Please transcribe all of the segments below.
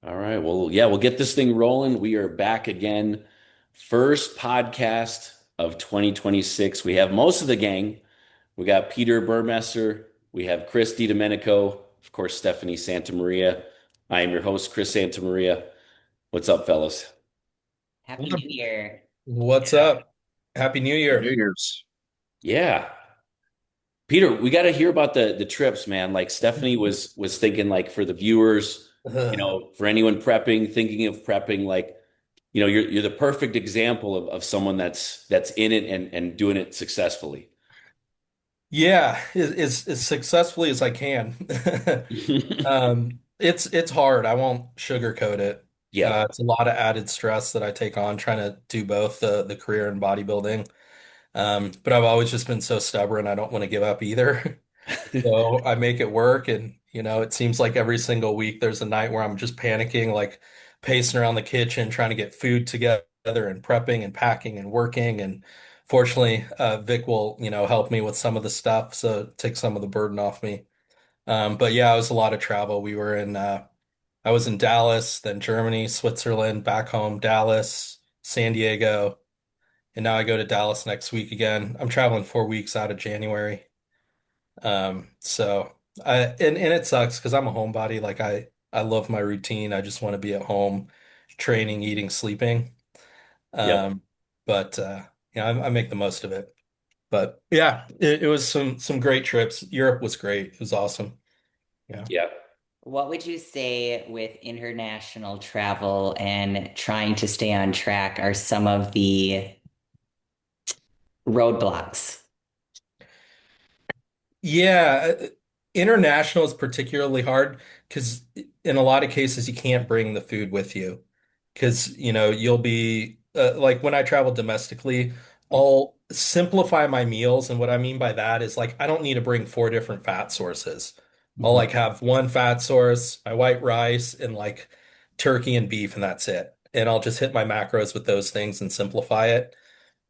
All right. Well, yeah, we'll get this thing rolling. We are back again. First podcast of 2026. We have most of the gang. We got Peter Burmester. We have Chris DiDomenico. Of course, Stephanie Santamaria. I am your host, Chris Santamaria. What's up, fellas? Happy New Year. What's up? Happy New New Year. Year's. Yeah. Peter, we got to hear about the trips, man. Like Stephanie was thinking like for the viewers, for anyone prepping, thinking of prepping, like you're the perfect example of someone that's in it and doing it successfully. Yeah, as successfully as I can. It's hard. I won't sugarcoat it. Yep. It's a lot of added stress that I take on trying to do both the career and bodybuilding. But I've always just been so stubborn. I don't want to give up either. So I make it work, and it seems like every single week there's a night where I'm just panicking, like pacing around the kitchen, trying to get food together and prepping and packing and working. And fortunately, Vic will, help me with some of the stuff, so take some of the burden off me. But yeah, it was a lot of travel. I was in Dallas, then Germany, Switzerland, back home, Dallas, San Diego, and now I go to Dallas next week again. I'm traveling 4 weeks out of January. So and it sucks because I'm a homebody. Like I love my routine. I just want to be at home, training, eating, sleeping. Yep. Um, but I make the most of it. But yeah, it was some great trips. Europe was great. It was awesome. Yeah. Yeah. What would you say with international travel and trying to stay on track are some of the roadblocks? Yeah, international is particularly hard because in a lot of cases you can't bring the food with you because you'll be like when I travel domestically, I'll simplify my meals, and what I mean by that is like I don't need to bring four different fat sources. I'll Mhm. like have one fat source, my white rice, and like turkey and beef, and that's it. And I'll just hit my macros with those things and simplify it.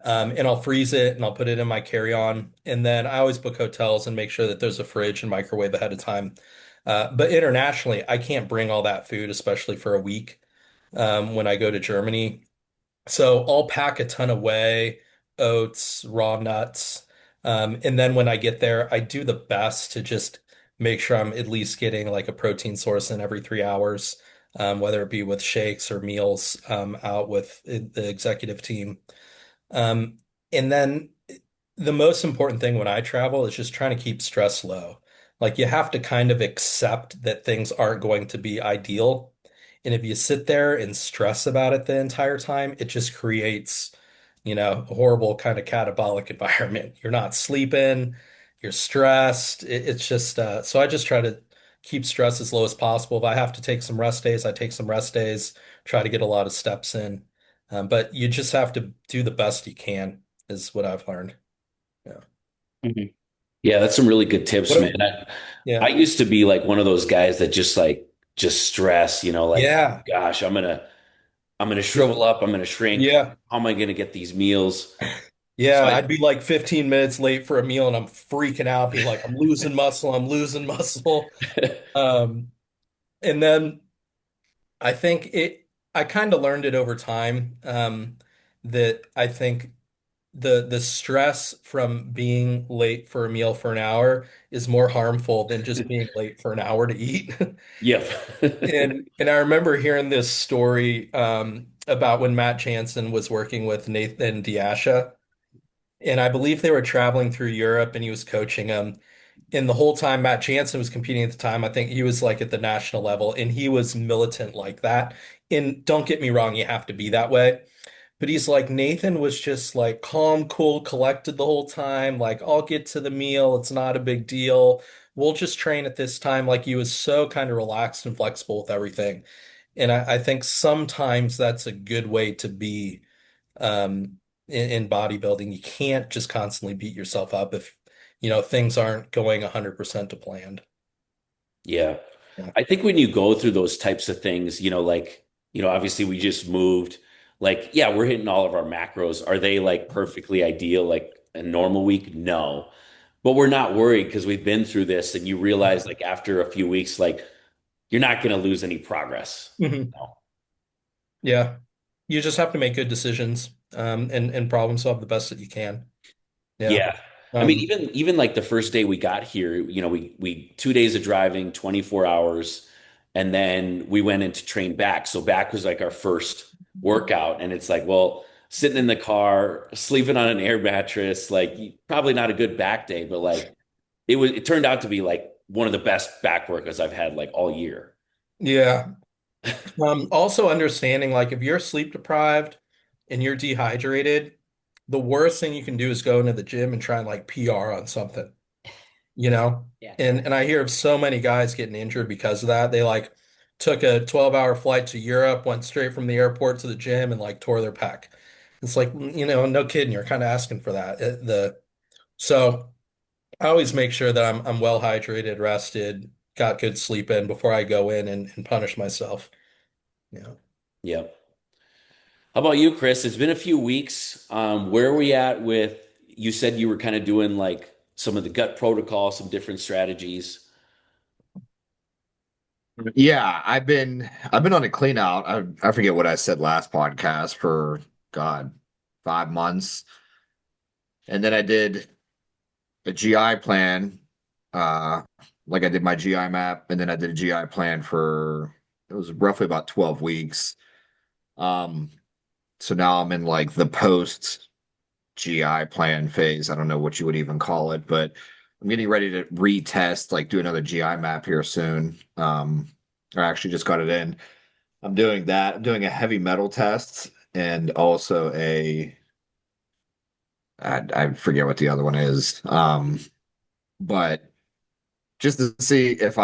And I'll freeze it and I'll put it in my carry-on. And then I always book hotels and make sure that there's a fridge and microwave ahead of time. But internationally, I can't bring all that food, especially for a week when I go to Germany. So I'll pack a ton of whey, oats, raw nuts. And then when I get there, I do the best to just make sure I'm at least getting like a protein source in every 3 hours, whether it be with shakes or meals out with the executive team. Um, and then the most important thing when I travel is just trying to keep stress low. Like you have to kind of accept that things aren't going to be ideal. And if you sit there and stress about it the entire time, it just creates, a horrible kind of catabolic environment. You're not sleeping, you're stressed. It's just, so I just try to keep stress as low as possible. If I have to take some rest days, I take some rest days, try to get a lot of steps in. But you just have to do the best you can, is what I've learned. Yeah. Mhm. Yeah, that's some really good tips, man. What? I Yeah. used to be like one of those guys that just stress, like, oh Yeah. gosh, I'm gonna shrivel up, I'm gonna shrink. Yeah. How am I gonna get these meals? So Yeah. I I'd be like 15 minutes late for a meal and I'm freaking out, being like, I'm losing muscle, I'm losing muscle. Um, and then I think I kind of learned it over time, that I think the stress from being late for a meal for an hour is more harmful than just being late for an hour to eat. Yep. And I remember hearing this story about when Matt Jansen was working with Nathan Diasha, and I believe they were traveling through Europe, and he was coaching them. And the whole time Matt Jansen was competing at the time, I think he was like at the national level, and he was militant like that. And don't get me wrong, you have to be that way. But he's like, Nathan was just like calm, cool, collected the whole time. Like, I'll get to the meal. It's not a big deal. We'll just train at this time. Like, he was so kind of relaxed and flexible with everything. And I think sometimes that's a good way to be in bodybuilding. You can't just constantly beat yourself up if, things aren't going 100% to planned. Yeah. Yeah. I think when you go through those types of things, obviously we just moved. Like, yeah, we're hitting all of our macros. Are they like perfectly ideal, like a normal week? No. But we're not worried because we've been through this and you realize like after a few weeks, like you're not going to lose any progress. Mhm. No. Yeah. You just have to make good decisions, and problem solve the best that you can. Yeah. Yeah. I mean, Um, even like the first day we got here, we 2 days of driving, 24 hours, and then we went in to train back. So back was like our first workout. And it's like, well, sitting in the car, sleeping on an air mattress, like probably not a good back day, but like it turned out to be like one of the best back workouts I've had like all year. yeah. Also understanding like if you're sleep deprived and you're dehydrated, the worst thing you can do is go into the gym and try and like PR on something, you know? Yeah. And I hear of so many guys getting injured because of that. They like took a 12-hour flight to Europe, went straight from the airport to the gym and like tore their pec. It's like, no kidding, you're kind of asking for that. So I always make sure that I'm well hydrated, rested, got good sleep in before I go in and punish myself. Yeah. Yeah. How about you, Chris? It's been a few weeks. Where are we at with, you said you were kind of doing like some of the gut protocol, some different strategies. Yeah, I've been on a clean out. I forget what I said last podcast for God, 5 months. And then I did a GI plan. Uh like I did my GI map and then I did a GI plan for it was roughly about 12 weeks. Um so now I'm in like the post GI plan phase. I don't know what you would even call it, but I'm getting ready to retest, like do another GI map here soon. I actually just got it in. I'm doing that. I'm doing a heavy metal test and also I forget what the other one is. But just to see if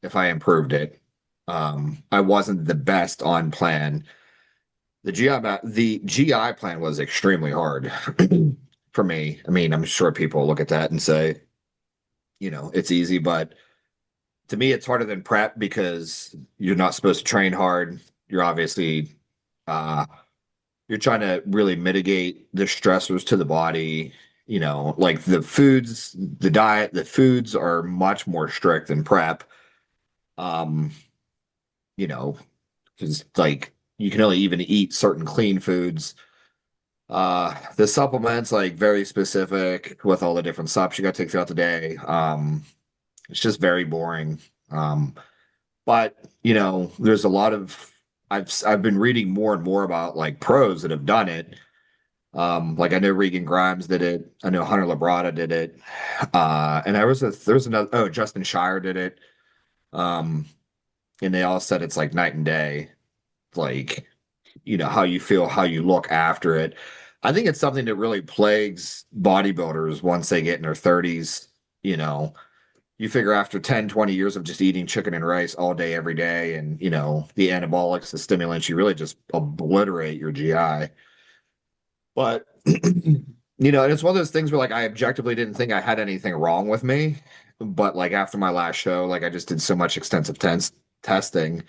if I improved it. I wasn't the best on plan. The GI plan was extremely hard for me. I mean, I'm sure people look at that and say, it's easy, but to me, it's harder than prep because you're not supposed to train hard. You're obviously uh, you're trying to really mitigate the stressors to the body. Like the foods, the diet, the foods are much more strict than prep. Um, you know, because like you can only even eat certain clean foods. The supplements like very specific with all the different subs you got to take throughout the day. It's just very boring. Um, but there's a lot of I've been reading more and more about like pros that have done it. Like I know Regan Grimes did it. I know Hunter Labrada did it. And there's another, oh, Justin Shire did it. Um, and they all said it's like night and day, like, how you feel, how you look after it. I think it's something that really plagues bodybuilders once they get in their 30s. You know, you figure after 10, 20 years of just eating chicken and rice all day, every day, and, the anabolics, the stimulants, you really just obliterate your GI. But and it's one of those things where like I objectively didn't think I had anything wrong with me, but like after my last show, like I just did so much extensive testing,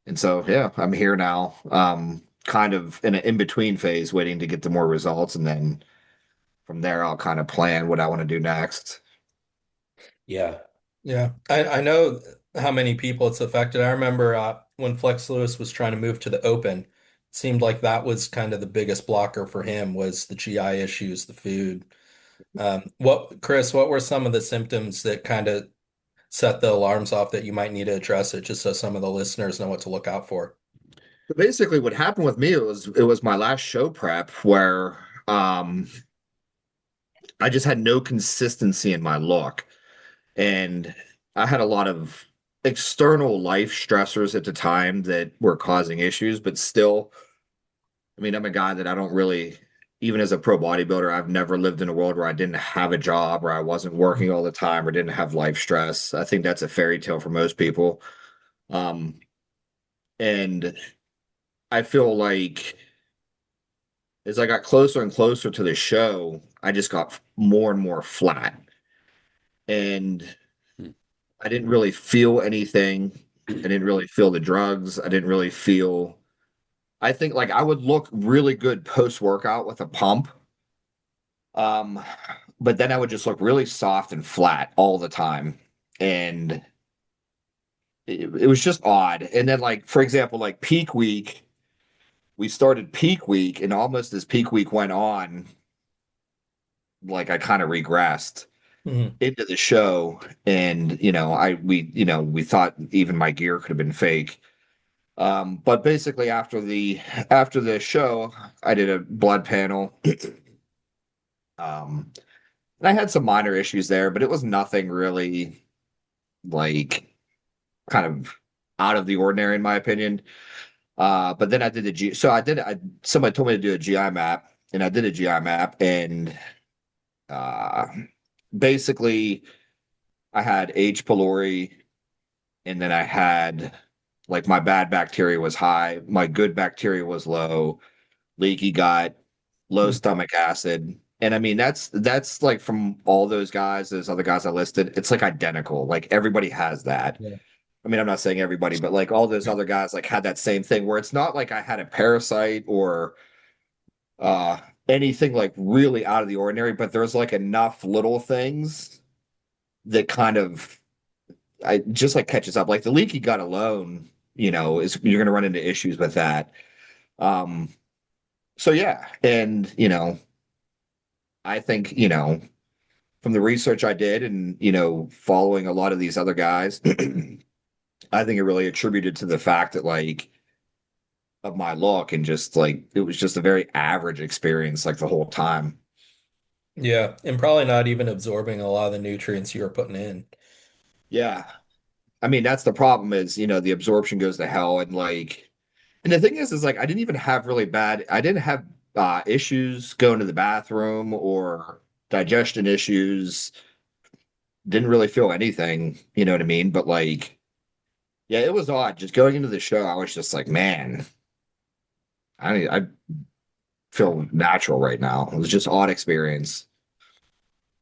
and so yeah, I'm here now, kind of in an in-between phase, waiting to get the more results, and then from there I'll kind of plan what I want to do next. Yeah. Yeah. I know how many people it's affected. I remember when Flex Lewis was trying to move to the open, it seemed like that was kind of the biggest blocker for him was the GI issues, the food. Chris, what were some of the symptoms that kind of set the alarms off that you might need to address it just so some of the listeners know what to look out for? So basically, what happened with me it was my last show prep where I just had no consistency in my look. And I had a lot of external life stressors at the time that were causing issues, but still, I mean, I'm a guy that I don't really, even as a pro bodybuilder, I've never lived in a world where I didn't have a job, or I wasn't working all the time, or didn't have life stress. I think that's a fairy tale for most people. Um, and I feel like as I got closer and closer to the show, I just got more and more flat. And I didn't really feel anything. I didn't really feel the drugs. I didn't really feel. I think like I would look really good post workout with a pump. Um, but then I would just look really soft and flat all the time. And it was just odd. And then like for example, like peak week, we started peak week, and almost as peak week went on, like I kind of regressed Mhm. into the show, and we thought even my gear could have been fake. But basically after the show, I did a blood panel. Um, and I had some minor issues there, but it was nothing really like kind of out of the ordinary in my opinion. But then I did the G. So somebody told me to do a GI map, and I did a GI map, and uh, basically I had H. pylori, and then I had like my bad bacteria was high, my good bacteria was low, leaky gut, low Mhm. stomach acid. And I mean that's like from all those other guys I listed, it's like identical. Like everybody has that. Yeah. I mean, I'm not saying everybody, but like all those other guys like had that same thing where it's not like I had a parasite or uh anything like really out of the ordinary, but there's like enough little things that kind of I just like catches up. Like the leaky gut alone, is you're gonna run into issues with that. Um so yeah, and I think, from the research I did and, following a lot of these other guys, I think it really attributed to the fact that like of my look and just like it was just a very average experience like the whole time. Yeah, and probably not even absorbing a lot of the nutrients you were putting in. Yeah. I mean, that's the problem is, the absorption goes to hell and like and the thing is like I didn't have issues going to the bathroom or digestion issues. Didn't really feel anything, you know what I mean? But like yeah, it was odd. Just going into the show, I was just like, man, I feel natural right now. It was just odd experience.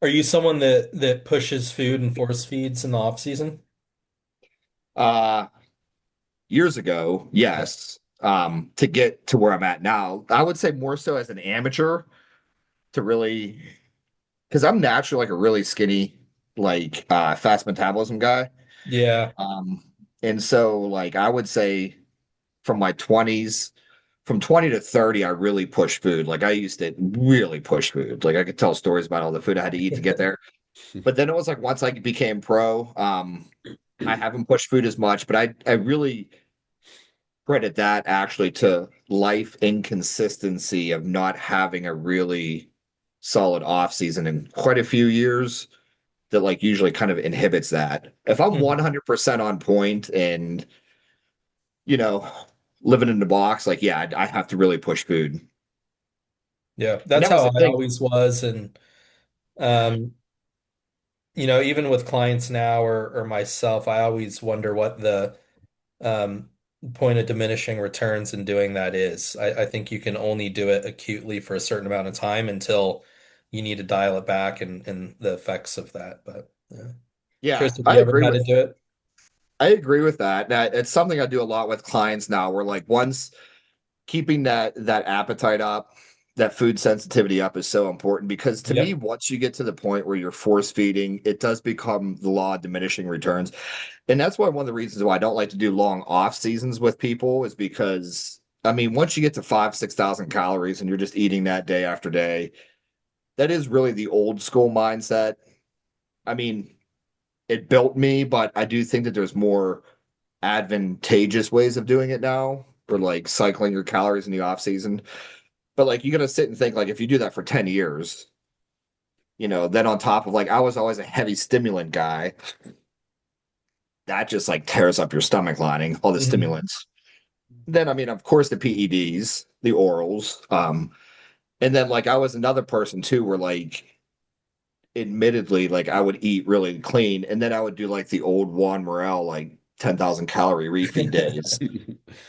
Are you someone that pushes food and force feeds in the off season? Uh Years ago, yes. To get to where I'm at now, I would say more so as an amateur to really because I'm naturally like a really skinny, like fast metabolism guy. Yeah. Um, and so like I would say from my 20s, from 20 to 30, I really pushed food. Like I used to really push food. Like I could tell stories about all the food I had to eat to get there. But then it was like once I became pro, I haven't pushed food as much, but I really credit that actually to life inconsistency of not having a really solid off season in quite a few years that like usually kind of inhibits that. If I'm Mhm. 100% on point and you know living in the box, like yeah, I have to really push food. Yeah, And that's that was how the I thing. always was. And um, even with clients now or myself, I always wonder what the um point of diminishing returns in doing that is. I think you can only do it acutely for a certain amount of time until you need to dial it back and the effects of that. But yeah. Yeah, Chris, have you ever had to do it? I agree with that. That it's something I do a lot with clients now where like once keeping that appetite up, that food sensitivity up is so important because to me, Yep. once you get to the point where you're force feeding, it does become the law of diminishing returns. And that's why one of the reasons why I don't like to do long off seasons with people is because I mean, once you get to 6,000 calories and you're just eating that day after day, that is really the old school mindset. I mean, it built me, but I do think that there's more advantageous ways of doing it now for like cycling your calories in the off season. But like you got to sit and think like if you do that for 10 years, then on top of like I was always a heavy stimulant guy, that just like tears up your stomach lining, all the Mhm. stimulants. Then I mean, of course the PEDs, the orals, and then like I was another person too where like admittedly like I would eat really clean and then I would do like the old Juan Morel like 10,000 calorie refeed days.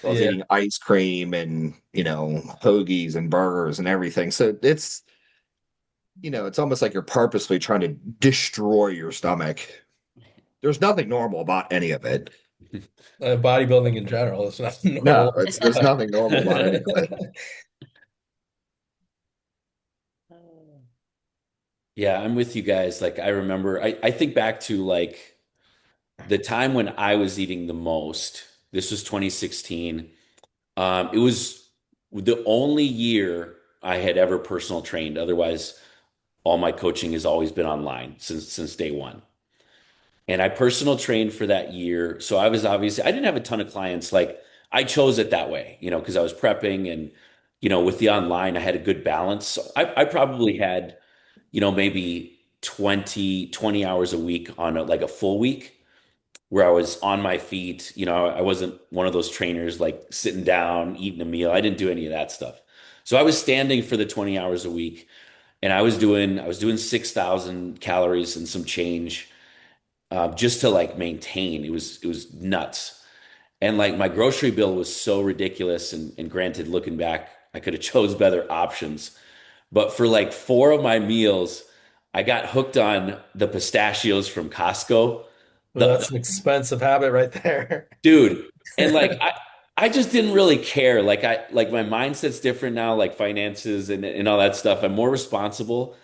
I was Yeah. eating ice cream and, hoagies and burgers and everything. So it's almost like you're purposely trying to destroy your stomach. There's nothing normal about any of it. Bodybuilding in general is not No, normal. there's nothing normal about any of it. Yeah, I'm with you guys. Like I remember I think back to like the time when I was eating the most, this was 2016. It was the only year I had ever personal trained. Otherwise, all my coaching has always been online since day one. And I personal trained for that year. So I was obviously, I didn't have a ton of clients. Like I chose it that way, because I was prepping and, with the online, I had a good balance. So I probably had, maybe 20 hours a week on like a full week where I was on my feet. I wasn't one of those trainers like sitting down, eating a meal. I didn't do any of that stuff. So I was standing for the 20 hours a week and I was doing 6,000 calories and some change just to like maintain. It was nuts. And like my grocery bill was so ridiculous. And granted, looking back, I could have chose better options. But for like four of my meals, I got hooked on the pistachios from Costco. Well, The, that's an expensive habit right there. dude, and like I just didn't really care. Like my mindset's different now, like finances and all that stuff. I'm more responsible.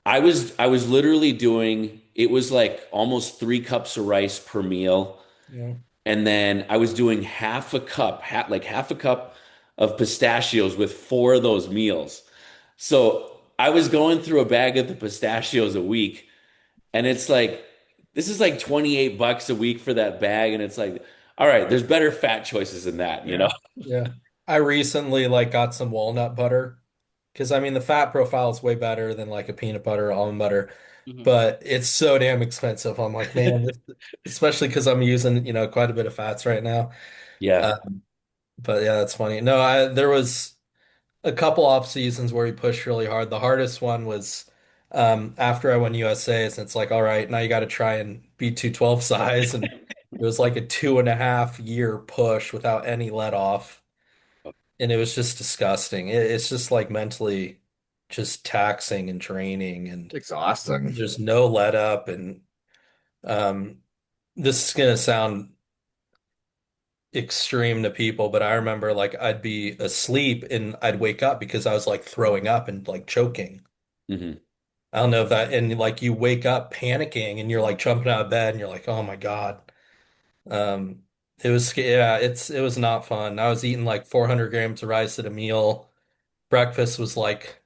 I was literally doing it was like almost 3 cups of rice per meal. Yeah. And then I was doing half a cup of pistachios with four of those meals. So I was going through a bag of the pistachios a week, and it's like this is like $28 a week for that bag, and it's like, all right, there's better fat choices than that. Yeah. Yeah. I recently like got some walnut butter because I mean the fat profile is way better than like a peanut butter or almond butter, Mhm. but it's so damn expensive. I'm like, man, especially because I'm using, quite a bit of fats right now. Yeah. Uh, but yeah, that's funny. No, there was a couple off seasons where he pushed really hard. The hardest one was after I won USA's, and it's like, all right, now you got to try and beat 212 size, and it was like a 2.5 year push without any let off, and it was just disgusting. It's just like mentally just taxing and draining, and Exhausting. there's no let up, and um, this is gonna sound extreme to people, but I remember like I'd be asleep and I'd wake up because I was like throwing up and like choking. Hmm. I don't know if that, and like you wake up panicking and you're like jumping out of bed and you're like, oh my God. Um, yeah, it was not fun. I was eating like 400 grams of rice at a meal. Breakfast was like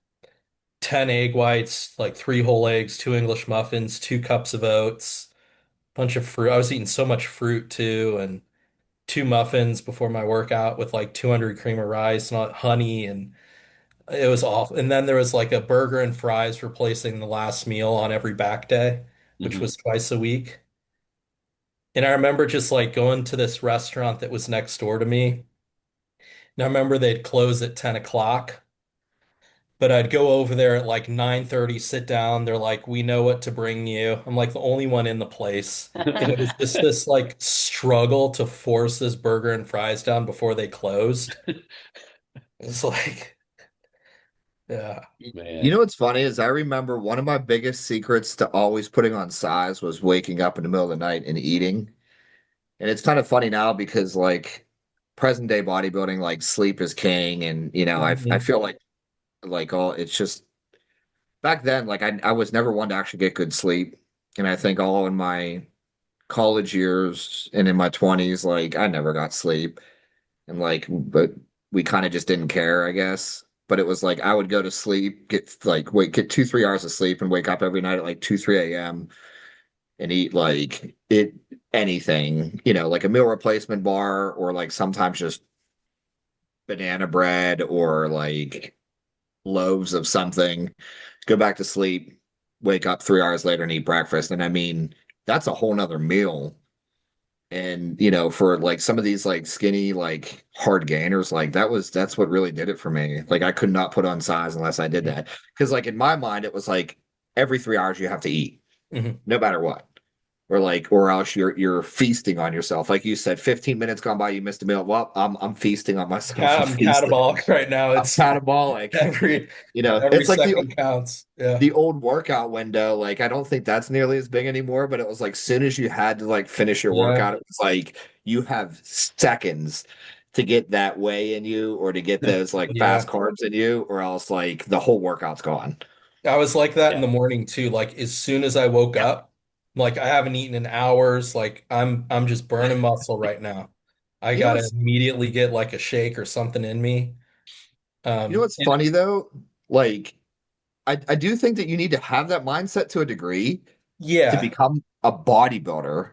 10 egg whites, like three whole eggs, two English muffins, 2 cups of oats, bunch of fruit. I was eating so much fruit too, and two muffins before my workout with like 200 cream of rice, not honey, and it was awful. And then there was like a burger and fries replacing the last meal on every back day, which Hmm. was twice a week. And I remember just like going to this restaurant that was next door to me. And I remember they'd close at 10 o'clock, but I'd go over there at like 9:30, sit down. They're like, we know what to bring you. I'm like the only one in the place. And it was just this like struggle to force this burger and fries down before they closed. It's like, yeah. You Man. know what's funny is I remember one of my biggest secrets to always putting on size was waking up in the middle of the night and eating. And it's kind of funny now because like present day bodybuilding, like sleep is king. And I Mhm. feel like all it's just back then, like I was never one to actually get good sleep. And I think all in my college years and in my 20s, like I never got sleep. And like, but we kind of just didn't care, I guess. But it was like I would go to sleep, get 2, 3 hours of sleep, and wake up every night at like 2, 3 a.m. and eat like it anything, like a meal replacement bar, or like sometimes just banana bread or like loaves of something. Go back to sleep, wake up 3 hours later and eat breakfast. And I mean, that's a whole nother meal. And for like some of these like skinny, like hard gainers, like that's what really did it for me. Like I could not put on size unless I did that. Because like in my mind, it was like every 3 hours you have to eat, Mhm. no matter what. Or else you're feasting on yourself. Like you said, 15 minutes gone by, you missed a meal. Well, I'm feasting on myself. I'm I'm feasting. catabolic right now. I'm It's catabolic. every every It's like second counts. Yeah. the old workout window, like I don't think that's nearly as big anymore, but it was like soon as you had to like finish your Yeah. workout, it was like you have seconds to get that whey in you or to get those like Yeah. fast carbs in you, or else like the whole workout's gone. I was like that in Yeah. the morning too. Like as soon as I woke Yep. up, Like I haven't eaten in hours. Like I'm just burning muscle right now. I You know gotta what's immediately get like a shake or something in me. you know what's And funny though? Like I do think that you need to have that mindset to a degree to yeah, become a bodybuilder.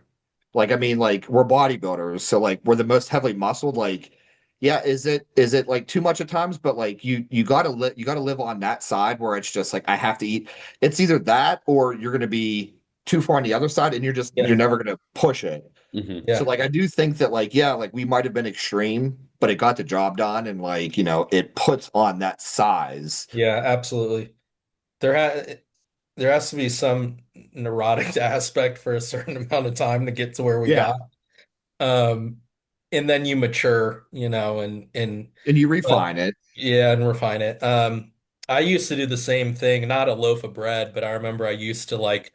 Like, I mean, like we're bodybuilders, so like we're the most heavily muscled. Like, yeah, is it like too much at times? But like you gotta live on that side where it's just like I have to eat. It's either that or you're gonna be too far on the other side and yeah, you're never gonna push it. So yeah, like I do think that like yeah, like we might have been extreme, but it got the job done and like, it puts on that size. yeah, absolutely. There ha there has to be some neurotic aspect for a certain amount of time to get to where we Yeah. got. Um, and then you mature, and And you but refine it. yeah, and refine it. I used to do the same thing, not a loaf of bread, but I remember I used to like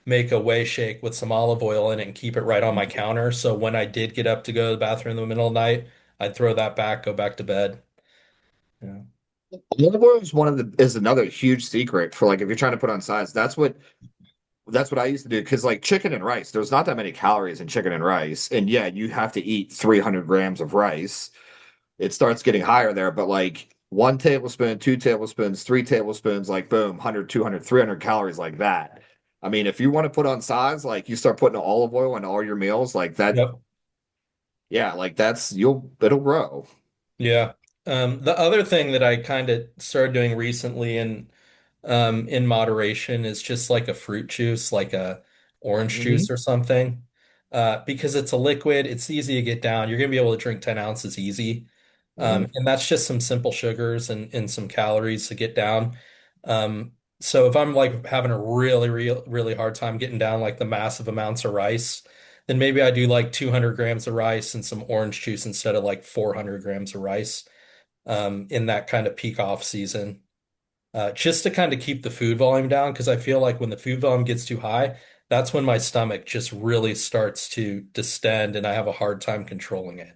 make a whey shake with some olive oil in it and keep it right on my counter. So when I did get up to go to the bathroom in the middle of the night, I'd throw that back, go back to bed. Yeah. Olive oil is is another huge secret for like if you're trying to put on size. That's what I used to do because like chicken and rice, there's not that many calories in chicken and rice, and yeah, you have to eat 300 grams of rice. It starts getting higher there, but like 1 tablespoon, 2 tablespoons, 3 tablespoons, like boom, 100, 200, 300 calories like that. I mean, if you want to put on size, like you start putting olive oil in all your meals, like that, Yep. yeah, like it'll grow. Yeah. The other thing that I kind of started doing recently and in moderation is just like a fruit juice, like a orange Hmm. juice or something. Because it's a liquid, it's easy to get down. You're gonna be able to drink 10 ounces easy. Hmm. And that's just some simple sugars and some calories to get down. So if I'm like having a really hard time getting down like the massive amounts of rice, then maybe I do like 200 grams of rice and some orange juice instead of like 400 grams of rice in that kind of peak off season, just to kind of keep the food volume down. Because I feel like when the food volume gets too high, that's when my stomach just really starts to distend and I have a hard time controlling it.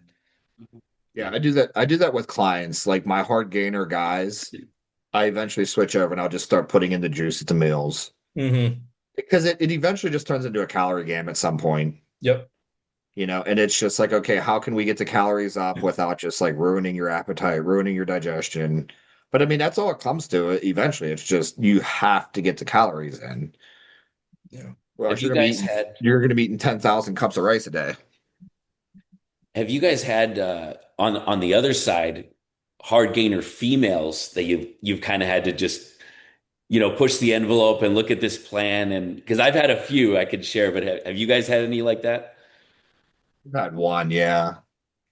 Yeah, I do that. I do that with clients, like my hard gainer guys. I eventually switch over and I'll just start putting in the juice at the meals Hmm. because it eventually just turns into a calorie game at some point, Yep. and it's just like, okay, how can we get the calories up without just like ruining your appetite, ruining your digestion? But I mean, that's all it comes to eventually. It's just you have to get the calories in. Yeah. Well, Have else you guys had you're gonna be eating 10,000 cups of rice a day. have you guys had on the other side hard gainer females that you've kind of had to just push the envelope and look at this plan? And because I've had a few I could share, but have you guys had any like that? I've had one, yeah.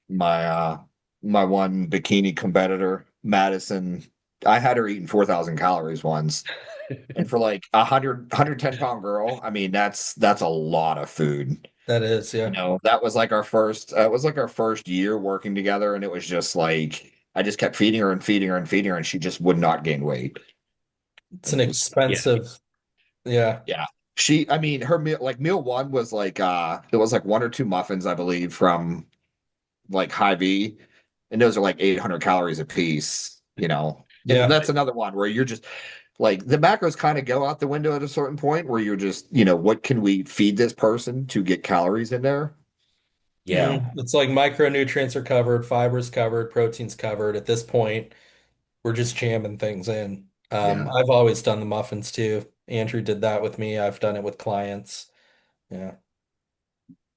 My one bikini competitor, Madison, I had her eating 4,000 calories once. And for like 110-pound girl, I mean, that's a lot of food. That is, yeah. That was like it was like our first year working together, and it was just like I just kept feeding her and feeding her and feeding her, and she just would not gain weight. It's And an it was Yeah. expensive, yeah. yeah. I mean, her meal like meal one was like it was like one or two muffins, I believe, from like Hy-Vee, and those are like 800 calories a piece. And Yeah. that's another one where you're just like the macros kind of go out the window at a certain point where you're just, what can we feed this person to get calories in there? Yeah. It's like micronutrients are covered, fibers covered, proteins covered. At this point, we're just jamming things in. Yeah. I've always done the muffins too. Andrew did that with me. I've done it with clients. Yeah.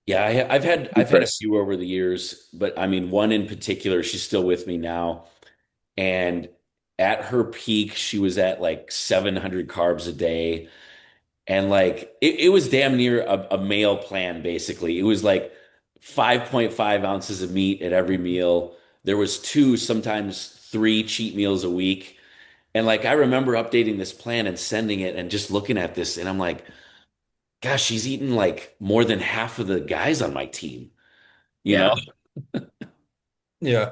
Yeah, I've had a Chris. few over the years, but I mean one in particular, she's still with me now. And at her peak, she was at like 700 carbs a day. And like it was damn near a meal plan, basically. It was like 5.5 ounces of meat at every meal. There was two, sometimes three cheat meals a week. And like I remember updating this plan and sending it and just looking at this, and I'm like, gosh, she's eating like more than half of the guys on my team, you know? Yeah. Yeah.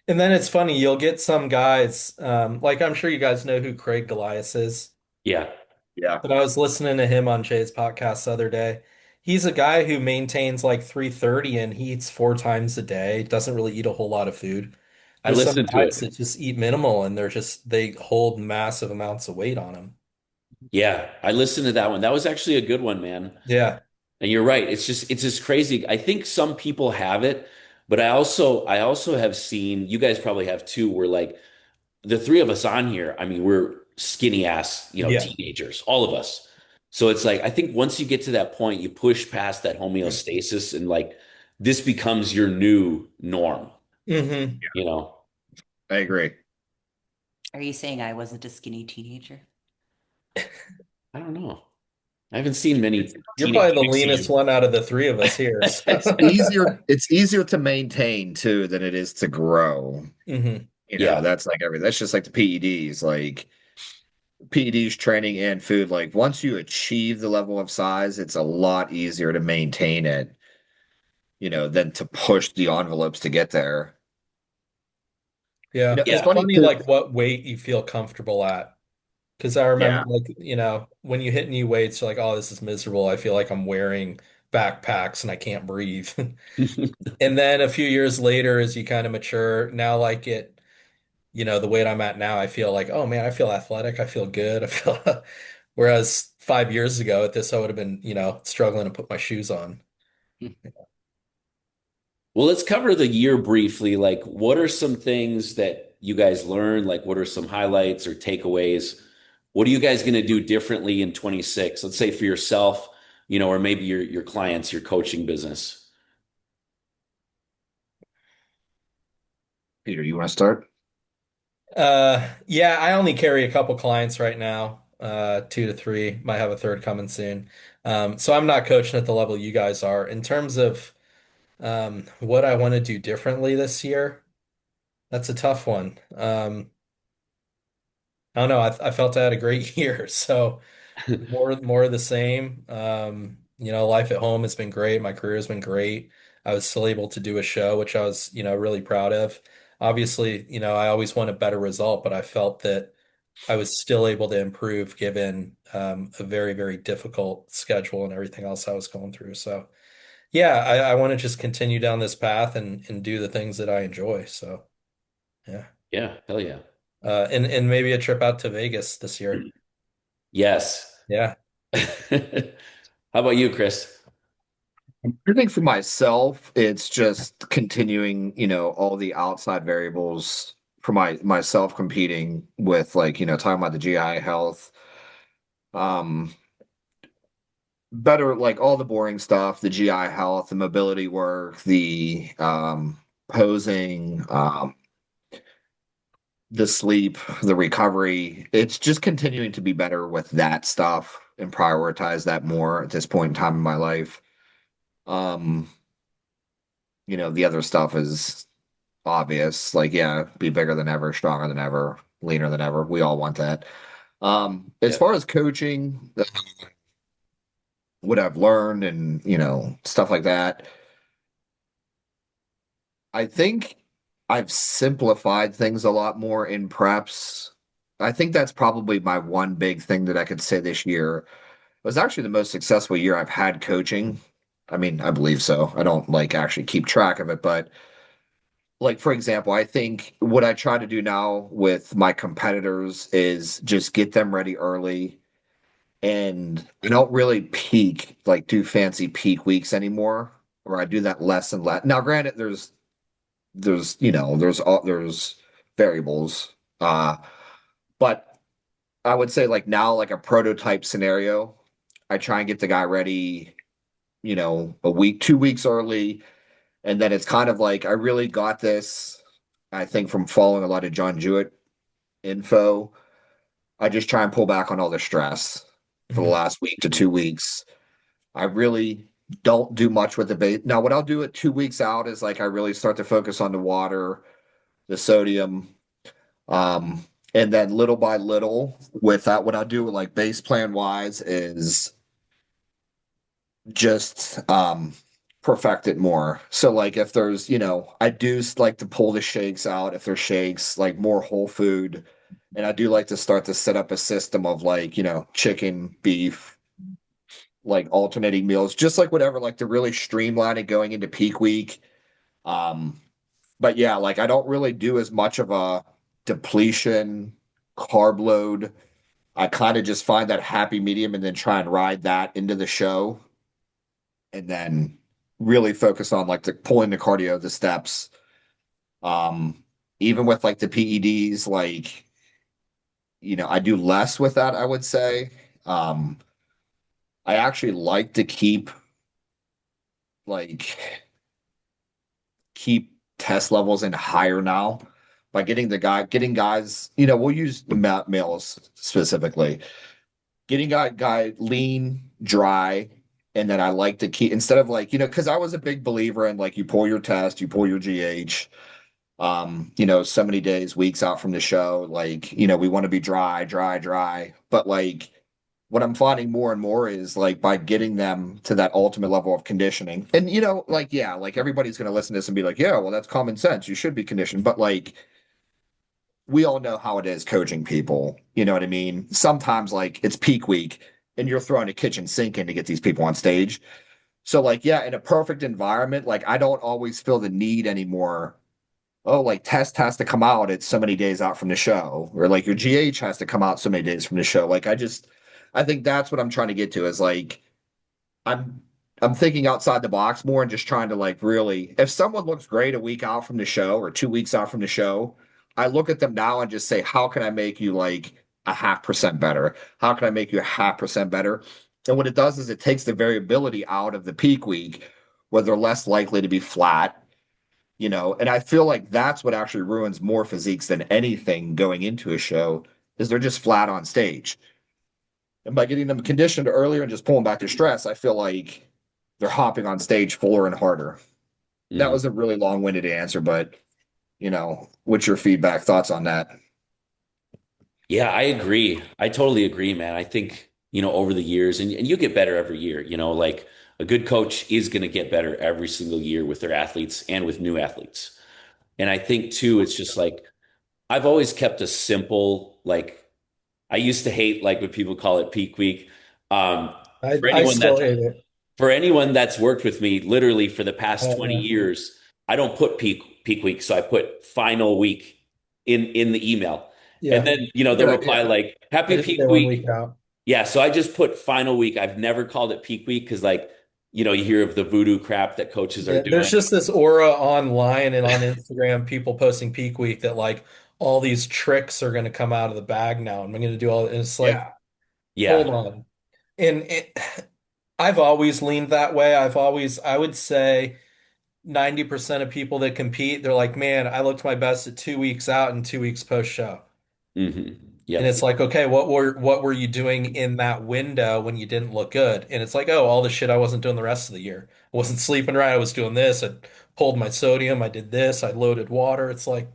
And then it's funny, you'll get some guys, like I'm sure you guys know who Craig Golias is. Yeah. Yeah. But I was listening to him on Jay's podcast the other day. He's a guy who maintains like 330 and he eats 4 times a day, doesn't really eat a whole lot of food. I There's some listened to guys it. that just eat minimal and they hold massive amounts of weight on them. Yeah, I listened to that one. That was actually a good one, man. Yeah. And you're right. It's just crazy. I think some people have it, but I also have seen, you guys probably have too, where like the three of us on here, I mean, we're skinny ass, Yeah. teenagers, all of us. So it's like I think once you get to that point, you push past that homeostasis and like this becomes your new norm, Hmm. you know. I agree. Are you saying I wasn't a skinny teenager? I don't know. I haven't seen many You're teenage probably the pics of leanest one out of the three of us here. It's So. easier, it's easier to maintain too than it is to grow. Hmm. Yeah. That's like everything. That's just like the PEDs. Like PEDs, training and food. Like once you achieve the level of size, it's a lot easier to maintain it, than to push the envelopes to get there. Yeah. It's It's Yeah. funny funny, too. like what weight you feel comfortable at. Because I remember, Yeah. like, when you hit new weights, you're like, oh, this is miserable. I feel like I'm wearing backpacks and I can't breathe. And then a few years later, as you kind of mature, now, like the weight I'm at now, I feel like, oh man, I feel athletic. I feel good. I feel, whereas 5 years ago at this, I would have been, struggling to put my shoes on. Well, let's cover the year briefly. Like, what are some things that you guys learned? Like, what are some highlights or takeaways? What are you guys going to do differently in 26? Let's say for yourself, or maybe your clients, your coaching business. Peter, you want to start? Yeah, I only carry a couple clients right now, 2 to 3. Might have a third coming soon. So I'm not coaching at the level you guys are. In terms of what I want to do differently this year, that's a tough one. I don't know. I felt I had a great year, so more of the same. Life at home has been great. My career has been great. I was still able to do a show, which I was, really proud of. Obviously, I always want a better result, but I felt that I was still able to improve given a very, very difficult schedule and everything else I was going through. So, yeah, I want to just continue down this path and do the things that I enjoy. So, yeah. Yeah, hell yeah. And maybe a trip out to Vegas this year. Yes. Yeah. How about you, Chris? I think for myself, it's just continuing, all the outside variables for myself competing with like, talking about the GI health, um, better like all the boring stuff, the GI health, the mobility work, the posing, the sleep, the recovery. It's just continuing to be better with that stuff and prioritize that more at this point in time in my life. Um, the other stuff is obvious. Like, yeah, be bigger than ever, stronger than ever, leaner than ever. We all want that. As Yep. far as coaching, what I've learned and, stuff like that, I think I've simplified things a lot more in preps. I think that's probably my one big thing that I could say this year. It was actually the most successful year I've had coaching. I mean, I believe so. I don't like actually keep track of it, but like for example, I think what I try to do now with my competitors is just get them ready early, and I don't really peak like do fancy peak weeks anymore, or I do that less and less. Now, granted, there's variables, but I would say like now like a prototype scenario, I try and get the guy ready, a week, 2 weeks early. And then it's kind of like I really got this, I think, from following a lot of John Jewett info. I just try and pull back on all the stress for the Mhm. last week to 2 weeks. I really don't do much with the base. Now, what I'll do at 2 weeks out is like I really start to focus on the water, the sodium, um, and then little by little with that, what I'll do like base plan wise is just perfect it more. So like if there's, I do like to pull the shakes out if there's shakes, like more whole food. And I do like to start to set up a system of like, chicken, beef, like alternating meals, just like whatever, like to really streamline it going into peak week. Um, but yeah, like I don't really do as much of a depletion carb load I kind of just find that happy medium and then try and ride that into the show and then really focus on like the pulling the cardio, the steps. Even with like the PEDs, like, I do less with that, I would say. Um, I actually like to like keep test levels in higher now by getting guys, we'll use males specifically, getting guy lean, dry, and then I like to keep instead of like, because I was a big believer in like you pull your test, you pull your GH, so many days, weeks out from the show, like, we want to be dry, dry, dry. But like what I'm finding more and more is like by getting them to that ultimate level of conditioning. And like, yeah, like everybody's gonna listen to this and be like, yeah, well, that's common sense. You should be conditioned. But like we all know how it is coaching people. You know what I mean? Sometimes like it's peak week and you're throwing a kitchen sink in to get these people on stage. So like, yeah, in a perfect environment, like I don't always feel the need anymore. Oh, like test has to come out. It's so many days out from the show, or like your GH has to come out so many days from the show. Like I think that's what I'm trying to get to is like I'm I'm thinking outside the box more and just trying to like really, if someone looks great a week out from the show or 2 weeks out from the show, I look at them now and just say, how can I make you like a 0.5% better? How can I make you a 0.5% better? And what it does is it takes the variability out of the peak week where they're less likely to be flat, and I feel like that's what actually ruins more physiques than anything going into a show is they're just flat on stage. And by getting them conditioned earlier and just pulling back their stress, I feel like they're hopping on stage fuller and harder. That Mhm. was a really long-winded answer, but what's your feedback, thoughts on that? Yeah, I agree. I totally agree, man. I think, over the years, and you get better every year, like a good coach is going to get better every single year with their athletes and with new athletes. And I think too, it's just like I've always kept a simple, like I used to hate like when people call it peak week. For I anyone still that's hate it. for anyone that's worked with me literally for the I past don't 20 know. years, I don't put peak week, so I put final week in the email. And Yeah, then, they'll Good reply idea. like I happy just peak say one week. week out. Yeah, so I just put final week. I've never called it peak week because like, you hear of the voodoo crap that coaches are Yeah, there's doing. just this aura online and on Instagram, people posting peak week that like all these tricks are going to come out of the bag now. And I'm going to do all, and it's like, Yeah. hold Yeah. on. And I've always leaned that way. I would say 90% of people that compete, they're like, man, I looked my best at 2 weeks out and 2 weeks post show. And Yep. it's like, okay, what were you doing in that window when you didn't look good? And it's like, oh, all the shit I wasn't doing the rest of the year. I wasn't sleeping right. I was doing this. I pulled my sodium. I did this. I loaded water. It's like,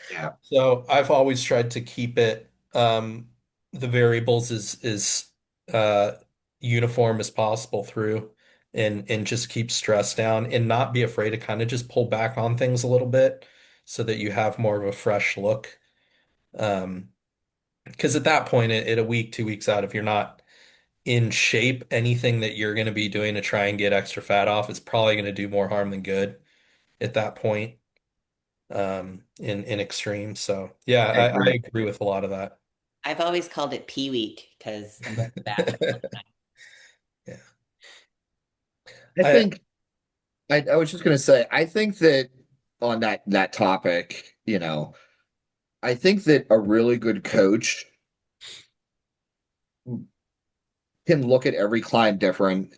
Yeah. so I've always tried to keep it the variables is uh uniform as possible through and just keep stress down and not be afraid to kind of just pull back on things a little bit so that you have more of a fresh look. Um, because at that point, at a week, 2 weeks out, if you're not in shape, anything that you're going to be doing to try and get extra fat off is probably going to do more harm than good at that point, in extreme. So yeah, I I agree. agree with a lot of that. I've always called it Pee Week because I'm going to the bathroom all the time. Yeah. I I think I was just gonna say, I think that on that topic, I think that a really good coach can look at every client different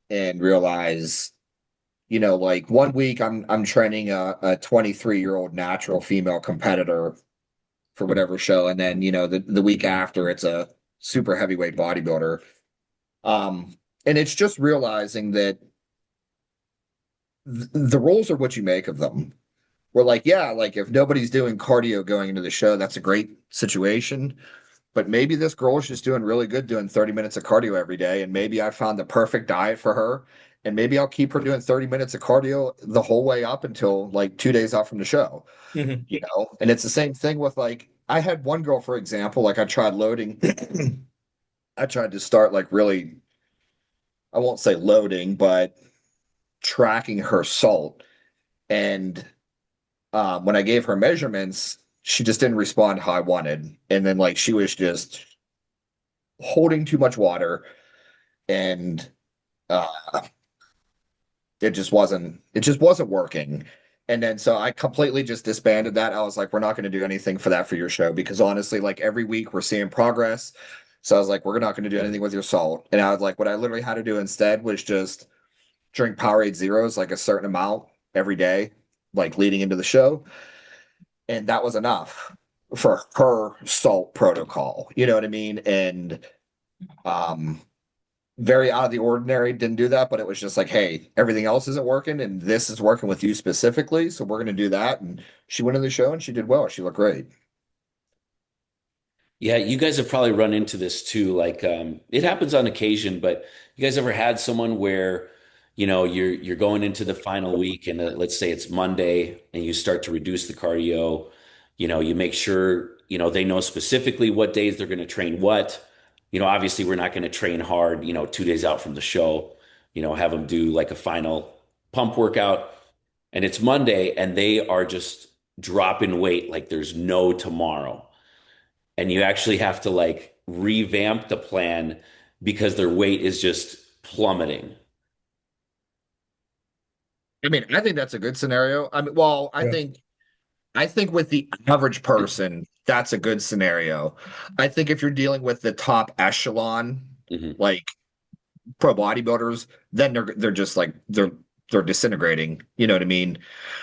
and realize, like one week I'm training a 23-year-old natural female competitor for whatever show, and then the week after it's a super heavyweight bodybuilder. And it's just realizing that the rules are what you make of them. We're like, yeah, like if nobody's doing cardio going into the show, that's a great situation. But maybe this girl is just doing really good doing 30 minutes of cardio every day. And maybe I found the perfect diet for her. And maybe I'll keep her doing 30 minutes of cardio the whole way up until like 2 days out from the show, Mhm. And it's the same thing with like, I had one girl, for example, like I tried loading, I tried to start like really, I won't say loading, but tracking her salt. And when I gave her measurements, she just didn't respond how I wanted. And then like she was just holding too much water and uh it just wasn't working. And then so I completely just disbanded that. I was like, we're not going to do anything for that for your show because honestly, like every week we're seeing progress. So I was like, we're not going to do anything with your salt. And I was like, what I literally had to do instead was just drink Powerade Zeros like a certain amount every day, like leading into the show. And that was enough for her salt protocol. You know what I mean? And um very out of the ordinary, didn't do that, but it was just like, hey, everything else isn't working and this is working with you specifically. So we're going to do that. And she went in the show and she did well. She looked great. Yeah, you guys have probably run into this too. Like, it happens on occasion, but you guys ever had someone where, you're going into the final week, and let's say it's Monday, and you start to reduce the cardio. You make sure they know specifically what days they're going to train what. Obviously, we're not going to train hard. 2 days out from the show. Have them do like a final pump workout, and it's Monday, and they are just dropping weight like there's no tomorrow, and you actually have to like revamp the plan because their weight is just plummeting. I mean, I think that's a good scenario. I mean, well, I Yeah. think I think with the average person, that's a good scenario. I think if you're dealing with the top echelon, Hmm. like pro bodybuilders, then they're just like they're disintegrating. You know what I mean?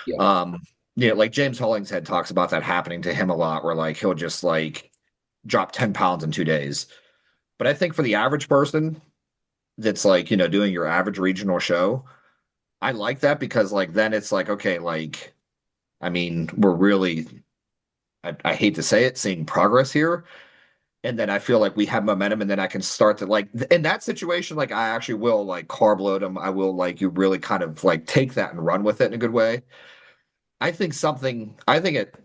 Yeah, Um, like James Hollingshead talks about that happening to him a lot, where like he'll just like drop 10 pounds in 2 days. But I think for the average person that's like, doing your average regional show, I like that because like then it's like, okay, like I mean, we're really I hate to say it, seeing progress here. And then I feel like we have momentum, and then I can start to like in that situation, like I actually will like carb load them. I will like you really kind of like take that and run with it in a good way. I think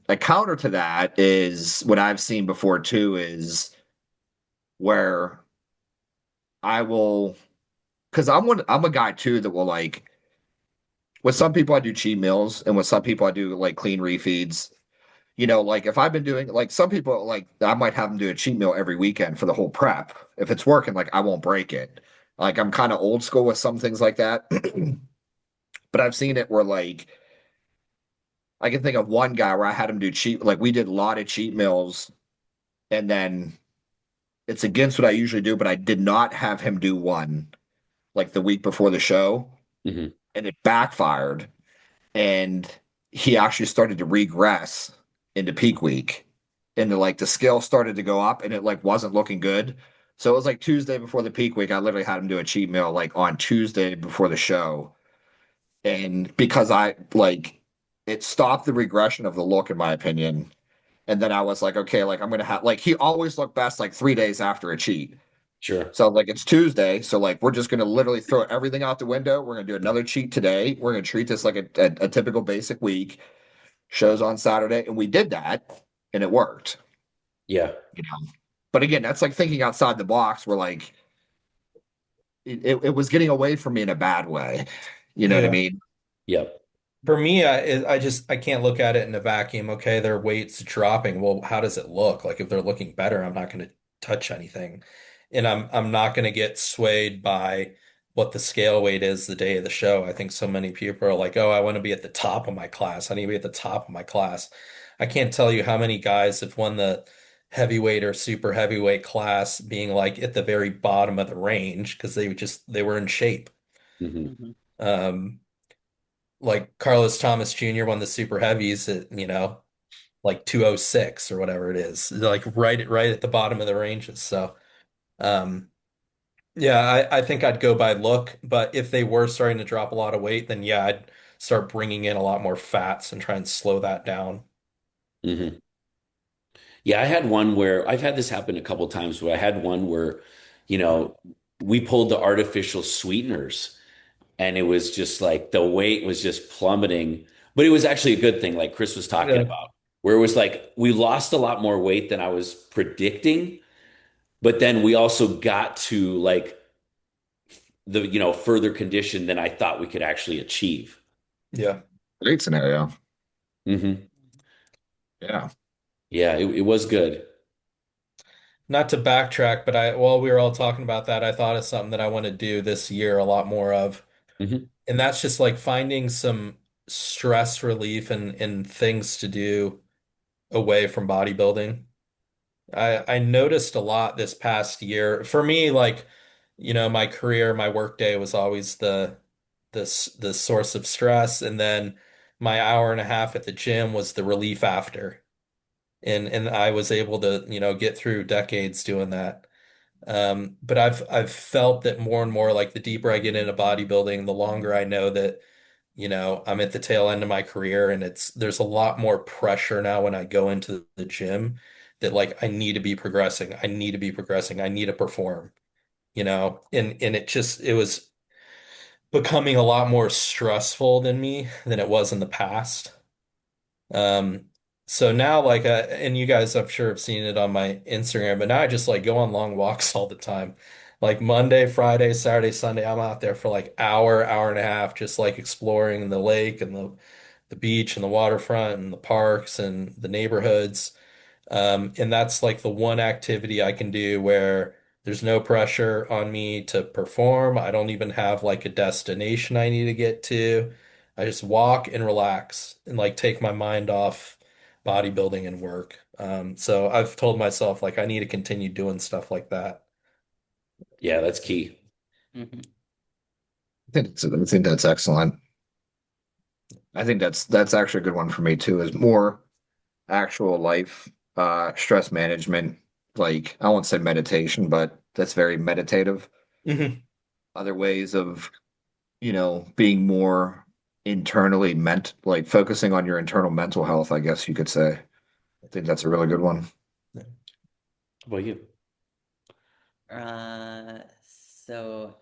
a counter to that is what I've seen before too, is where I will, because I'm a guy too that will like, with some people I do cheat meals, and with some people I do like clean refeeds. Like if I've been doing like some people like I might have them do a cheat meal every weekend for the whole prep. If it's working, like I won't break it. Like I'm kind of old school with some things like that. But I've seen it where like I can think of one guy where I had him do cheat, like we did a lot of cheat meals, and then it's against what I usually do, but I did not have him do one like the week before the show, hmm and it backfired, and he actually started to regress into peak week, and like the scale started to go up, and it like wasn't looking good. So it was like Tuesday before the peak week. I literally had him do a cheat meal like on Tuesday before the show, and because I like it stopped the regression of the look, in my opinion. And then I was like, okay, like I'm gonna have like he always looked best like 3 days after a cheat. sure. So like it's Tuesday, so like we're just gonna literally throw everything out the window. We're gonna do another cheat today. We're gonna treat this like a typical basic week. Shows on Saturday, and we did that, and it worked. Yeah, You know, but again, that's like thinking outside the box. Where like it was getting away from me in a bad way. You know what I Yeah. mean? yeah. For me, I can't look at it in a vacuum. Okay, their weight's dropping. Well, how does it look? Like if they're looking better, I'm not going to touch anything, and I'm not going to get swayed by what the scale weight is the day of the show. I think so many people are like, "Oh, I want to be at the top of my class. I need to be at the top of my class." I can't tell you how many guys have won the heavyweight or super heavyweight class being like at the very bottom of the range because they were in shape. hmm Mhm. Um, like Carlos Thomas Jr. won the super heavies at, like 206 or whatever it is, like right at the bottom of the ranges. So, um, yeah, I think I'd go by look, but if they were starting to drop a lot of weight, then yeah, I'd start bringing in a lot more fats and try and slow that down. hmm Yeah, I had one where I've had this happen a couple times where I had one where, you know, we pulled the artificial sweeteners, and it was just like the weight was just plummeting. But it was actually a good thing, like Chris was talking Yeah. about, where it was like we lost a lot more weight than I was predicting, but then we also got to like further condition than I thought we could actually achieve. Yeah. Great scenario. Hmm Yeah. Yeah, it was good. Not to backtrack, but while we were all talking about that, I thought of something that I want to do this year a lot more of. Hmm. And that's just like finding some stress relief and things to do away from bodybuilding. I noticed a lot this past year. For me, like, my career, my work day was always the source of stress, and then my hour and a half at the gym was the relief after. And I was able to, get through decades doing that. But I've felt that more and more, like the deeper I get into bodybuilding, the longer I know that, I'm at the tail end of my career, and there's a lot more pressure now when I go into the gym that like I need to be progressing. I need to be progressing. I need to perform, and it was becoming a lot more stressful than it was in the past. Um, so now like and you guys I'm sure have seen it on my Instagram, but now I just like go on long walks all the time. Like Monday, Friday, Saturday, Sunday, I'm out there for like hour and a half, just like exploring the lake and the beach and the waterfront and the parks and the neighborhoods. And that's like the one activity I can do where there's no pressure on me to perform. I don't even have like a destination I need to get to. I just walk and relax and like take my mind off bodybuilding and work. So I've told myself like I need to continue doing stuff like that. Yeah, that's key. Mhm. I think that's excellent. I think that's actually a good one for me too, is more actual life stress management. Like I won't say meditation, but that's very meditative. Mhm. Other ways of, being more internally like focusing on your internal mental health, I guess you could say. I think that's a really good one. How about you? So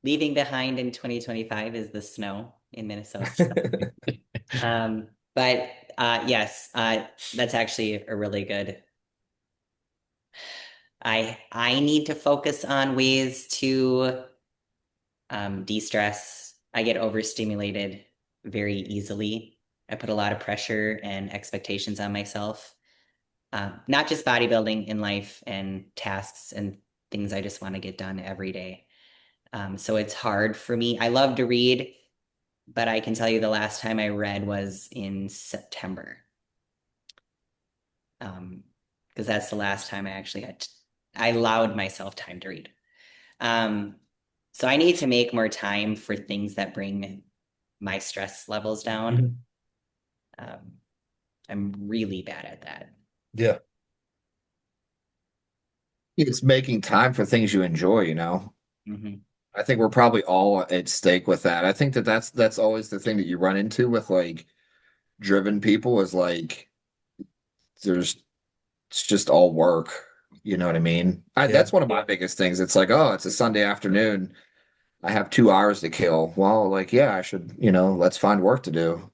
leaving behind in 2025 is the snow in Minnesota. But yes, that's actually a really good. I need to focus on ways to de-stress. I get overstimulated very easily. I put a lot of pressure and expectations on myself, not just bodybuilding, in life and tasks and things I just want to get done every day. So it's hard for me. I love to read, but I can tell you the last time I read was in September. Because that's the last time I actually I allowed myself time to read. Um, so I need to make more time for things that bring my stress levels down. Mhm. Um, I'm really bad at that. Yeah. It's making time for things you enjoy. Hmm. I think we're probably all at stake with that. I think that's always the thing that you run into with like driven people is like there's it's just all work. You know what I mean? Yeah. That's one of my biggest things. It's like, oh, it's a Sunday afternoon. I have 2 hours to kill. Well, like, yeah, I should, let's find work to do.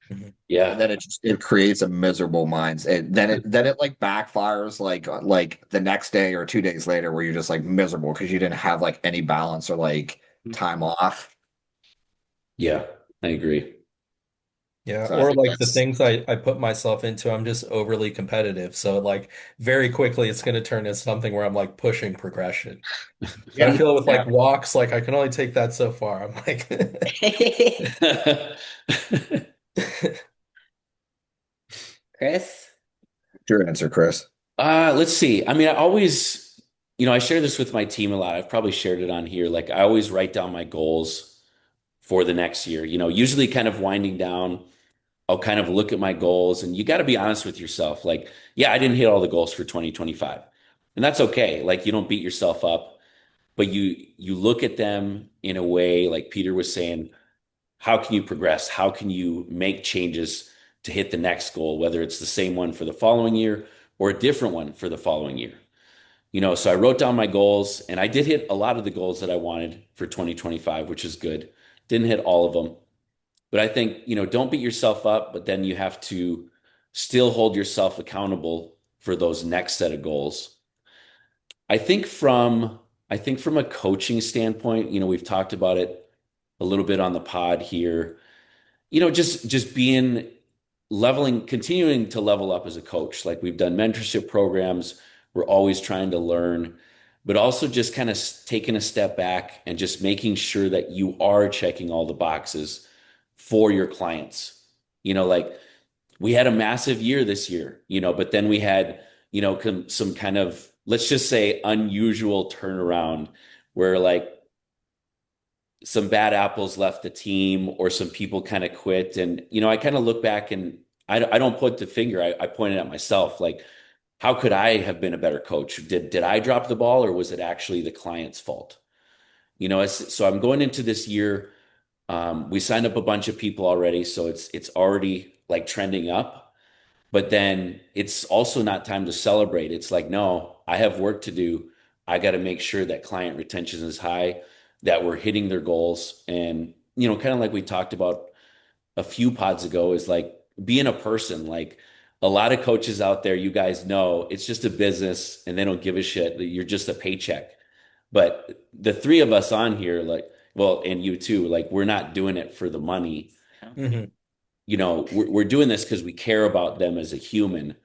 Mhm. And Yeah. then it creates a miserable mindset. Then it like backfires like the next day or 2 days later where you're just like miserable because you didn't have like any balance or like time off. Yeah, I agree. Yeah, So I or think like the that's things I put myself into, I'm just overly competitive. So like very quickly it's going to turn into something where I'm like pushing progression. I yeah, feel with yeah. like walks, like I can only take that so far. I'm like, Chris? Your answer, Chris. Let's see. I mean, I always, I share this with my team a lot. I've probably shared it on here. Like, I always write down my goals for the next year. Usually kind of winding down, I'll kind of look at my goals, and you got to be honest with yourself. Like, yeah, I didn't hit all the goals for 2025, and that's okay. Like, you don't beat yourself up, but you look at them in a way, like Peter was saying, how can you progress? How can you make changes to hit the next goal, whether it's the same one for the following year or a different one for the following year? So I wrote down my goals, and I did hit a lot of the goals that I wanted for 2025, which is good. Didn't hit all of them, but I think, don't beat yourself up, but then you have to still hold yourself accountable for those next set of goals. I think from I think from a coaching standpoint, we've talked about it a little bit on the pod here. Just being continuing to level up as a coach. Like we've done mentorship programs, we're always trying to learn, but also just kind of taking a step back and just making sure that you are checking all the boxes for your clients. Like we had a massive year this year, but then we had, some kind of, let's just say, unusual turnaround where like some bad apples left the team or some people kind of quit. And, I kind of look back and I don't point the finger. I pointed at myself, like, how could I have been a better coach? Did I drop the ball or was it actually the client's fault? So I'm going into this year. We signed up a bunch of people already, so it's already like trending up. But then it's also not time to celebrate. It's like, no, I have work to do. I got to make sure that client retention is high, that we're hitting their goals. And, kind of like we talked about a few pods ago, is like being a person. Like a lot of coaches out there, you guys know, it's just a business and they don't give a shit. You're just a paycheck. But the three of us on here, like, well, and you too, like, we're not doing it for the money. Hmm. We're doing this because we care about them as a human.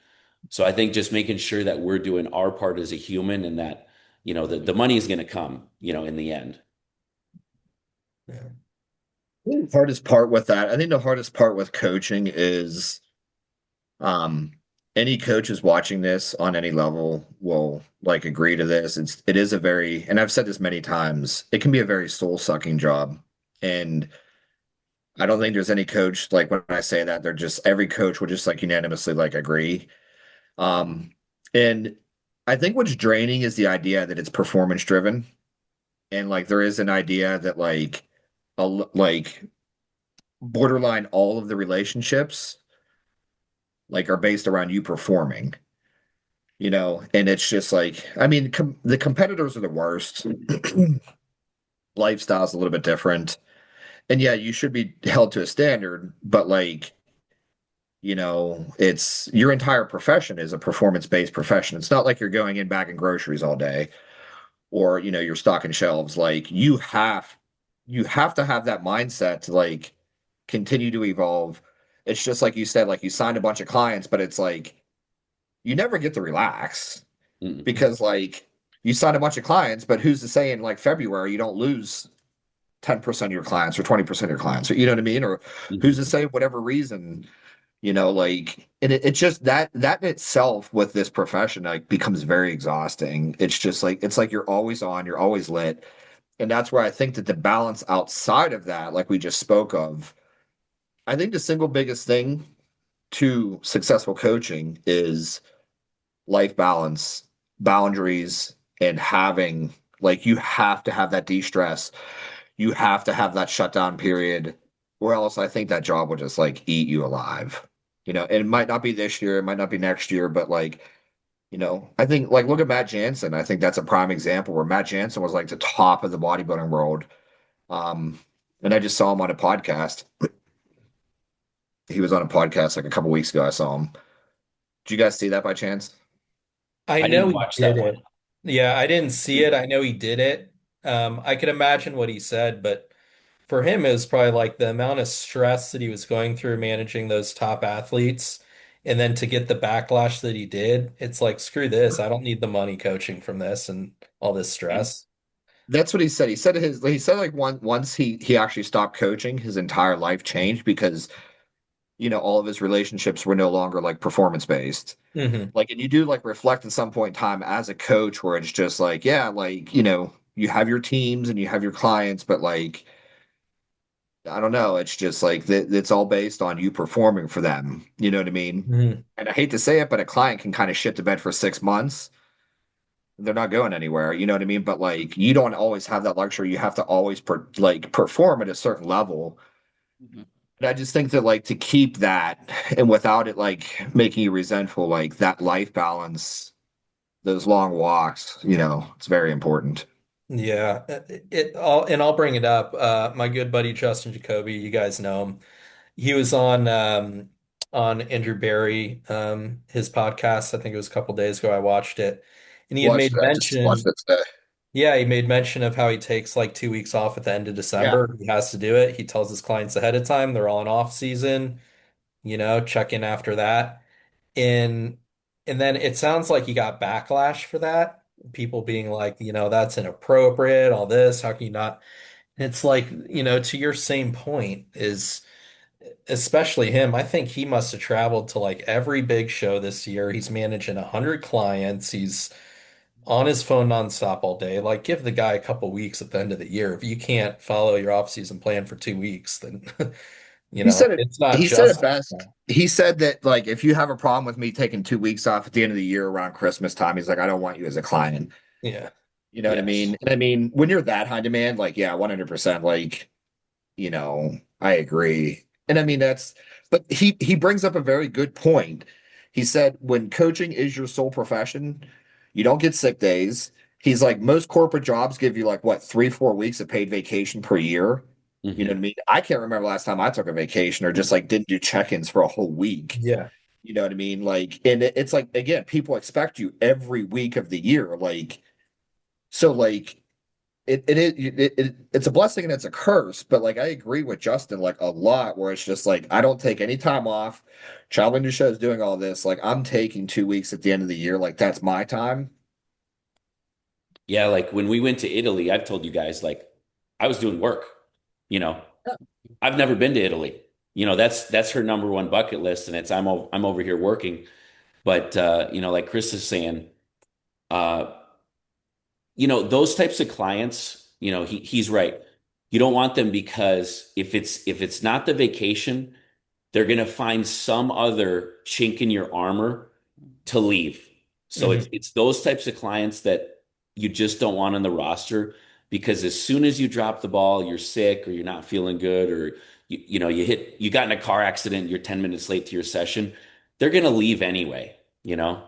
So I think just making sure that we're doing our part as a human and that, the money is going to come, in the end. Yeah. The hardest part with that, I think the hardest part with coaching is um any coaches watching this on any level will like agree to this. It is a very, and I've said this many times, it can be a very soul-sucking job. And I don't think there's any coach like when I say that, they're just every coach will just like unanimously like agree. Um and I think what's draining is the idea that it's performance driven. And like there is an idea that like borderline all of the relationships like are based around you performing, and it's just like, I mean, the competitors are the worst. Lifestyle's a little bit different. And yeah, you should be held to a standard, but like, it's your entire profession is a performance-based profession. It's not like you're going in bagging groceries all day or, you're stocking shelves. Like you have to have that mindset to like continue to evolve. It's just like you said, like you signed a bunch of clients, but it's like you never get to relax Mm. because like you sign a bunch of clients, but who's to say in like February you don't lose 10% of your clients or 20% of your clients, or you know what I mean? Or who's to Mhm. say whatever reason, like, and it's just that in itself with this profession like becomes very exhausting. It's just like it's like you're always on, you're always lit. And that's where I think that the balance outside of that, like we just spoke of, I think the single biggest thing to successful coaching is life balance, boundaries, and having like you have to have that de-stress. You have to have that shutdown period, or else I think that job will just like eat you alive. And it might not be this year, it might not be next year, but like, I think like look at Matt Jansen. I think that's a prime example where Matt Jansen was like the top of the bodybuilding world. Um, and I just saw him on a podcast. He was on a podcast like a couple weeks ago. I saw him. Did you guys see that by chance? I I know didn't he watch did that one. it. Yeah, I didn't see it. I know he did it. I could imagine what he said, but for him, it was probably like the amount of stress that he was going through managing those top athletes, and then to get the backlash that he did, it's like, screw this. I don't need the money coaching from this and all this stress. That's what he said. He said like once he actually stopped coaching, his entire life changed because all of his relationships were no longer like performance based. Hmm. Like, and you do like reflect at some point in time as a coach where it's just like, yeah, like, you have your teams and you have your clients, but like, I don't know, it's just like it's all based on you performing for them. You know what I mean? Hmm. And I hate to say it, but a client can kind of shit the bed for 6 months. They're not going anywhere. You know what I mean? But like, you don't always have that luxury. You have to always like perform at a certain level. Mhm. And I just think that like to keep that and without it like making you resentful, like that life balance, those long walks, it's very important. Yeah, I'll bring it up. My good buddy Justin Jacoby, you guys know him. He was on Andrew Barry, his podcast. I think it was a couple days ago. I watched it, and he had Watched made it. I just watched mention. it today. Yeah, he made mention of how he takes like 2 weeks off at the end of Yeah. December. He has to do it. He tells his clients ahead of time. They're all in off season. check in after that. And and then it sounds like you got backlash for that. People being like, that's inappropriate, all this, how can you not? It's like, to your same point is especially him, I think he must have traveled to like every big show this year. He's managing 100 clients. He's on his phone nonstop all day. Like, give the guy a couple weeks at the end of the year. If you can't follow your off-season plan for 2 weeks, then He said it. it's not He said it just. best. He said that like if you have a problem with me taking 2 weeks off at the end of the year around Christmas time, he's like, I don't want you as a client. Yeah. You know what I Yes. mean? And I mean, when you're that high demand, like, yeah, 100%, like, I agree. And I mean, but he brings up a very good point. He said when coaching is your sole profession, you don't get sick days. He's like, most corporate jobs give you like what, 3, 4 weeks of paid vacation per year. You know what I Hmm. mean? I can't remember last time I took a vacation or just like didn't do check-ins for a whole week. Yeah. You know what I mean? Like, and it's like, again, people expect you every week of the year. Like, so like it's a blessing and it's a curse, but like I agree with Justin like a lot where it's just like I don't take any time off, traveling to shows, doing all this. Like I'm taking 2 weeks at the end of the year, like that's my time. Yeah, like when we went to Italy, I've told you guys, like I was doing work. You know, I've never been to Italy. That's her number one bucket list, and I'm over here working. But like Chris is saying, uh, those types of clients, he's right. You don't want them because if it's not the vacation, they're gonna find some other chink in your armor to leave. So it's Hmm. it's those types of clients that you just don't want on the roster because as soon as you drop the ball, you're sick or you're not feeling good or you got in a car accident, you're 10 minutes late to your session, they're gonna leave anyway, you know?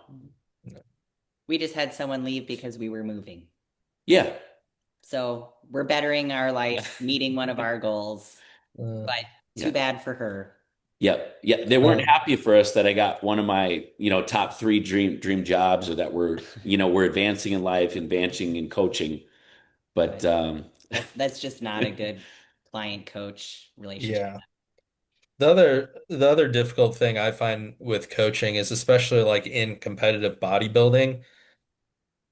We just had someone leave because we were moving. Yeah. So we're bettering our life, meeting one of our goals, Uh, but too Yeah. bad for her. Yeah. Yeah. They weren't um, happy for us that I got one of my, top three dream jobs or that we're advancing in life, advancing in coaching. But But that's just not a good client coach relationship. yeah. The other difficult thing I find with coaching is especially like in competitive bodybuilding,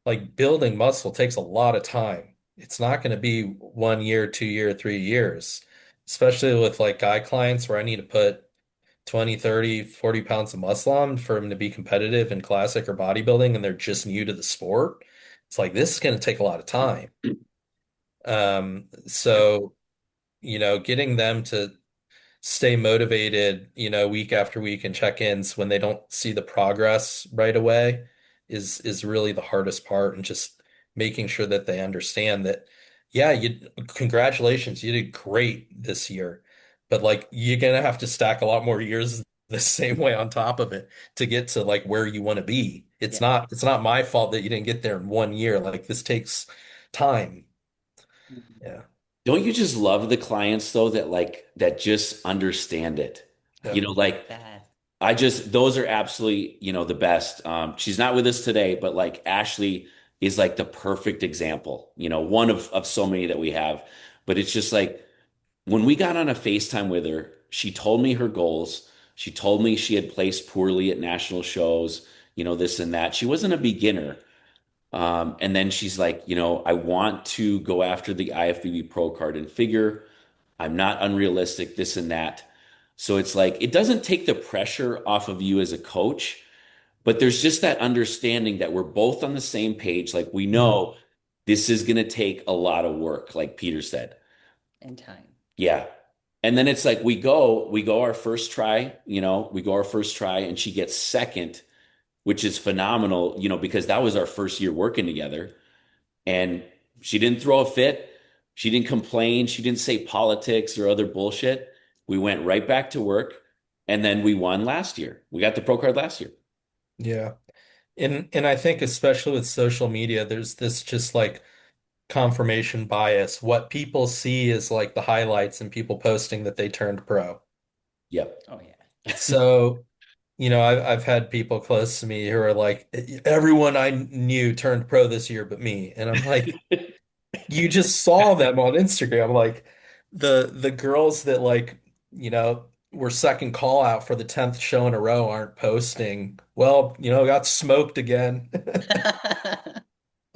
like building muscle takes a lot of time. It's not going to be 1 year, 2 year, 3 years, especially with like guy clients where I need to put 20, 30, 40 pounds of muscle on for them to be competitive in classic or bodybuilding and they're just new to the sport. It's like this is going to take a lot of time. So, getting them to stay motivated, week after week and check-ins when they don't see the progress right away is really the hardest part and just making sure that they understand that, yeah, congratulations, you did great this year. But like you're gonna have to stack a lot more years the same way on top of it to get to like where you want to be. It's Yeah. not it's not my fault that you didn't get there in 1 year. Like this takes time. Mhm. Yeah. don't you just love the clients though that just understand it? Yeah. Like That. those are absolutely, the best. She's not with us today, but like Ashley is like the perfect example, one of so many that we have. But it's just like when we got on a FaceTime with her, she told me her goals. She told me she had placed poorly at national shows, this and that. She wasn't a beginner. And then she's like, I want to go after the IFBB pro card and figure. I'm not unrealistic, this and that. So it's like, it doesn't take the pressure off of you as a coach, but there's just that understanding that we're both on the same page. Like, we Mhm. know this is going to take a lot of work, like Peter said. And time. Yeah. And then it's like, we go our first try, we go our first try, and she gets second, which is phenomenal, because that was our first year working together. And she didn't throw a fit. She didn't complain. She didn't say politics or other bullshit. We went right back to work. And then we won last year. We got the pro card last year. Yeah. And I think especially with social media, there's this just like confirmation bias. What people see is like the highlights and people posting that they turned pro. Yep. Oh yeah. So, I've had people close to me who are like, everyone I knew turned pro this year but me. And I'm like, you just saw them on Instagram. Like the girls that like, we're second call out for the 10th show in a row aren't posting, well, got smoked again.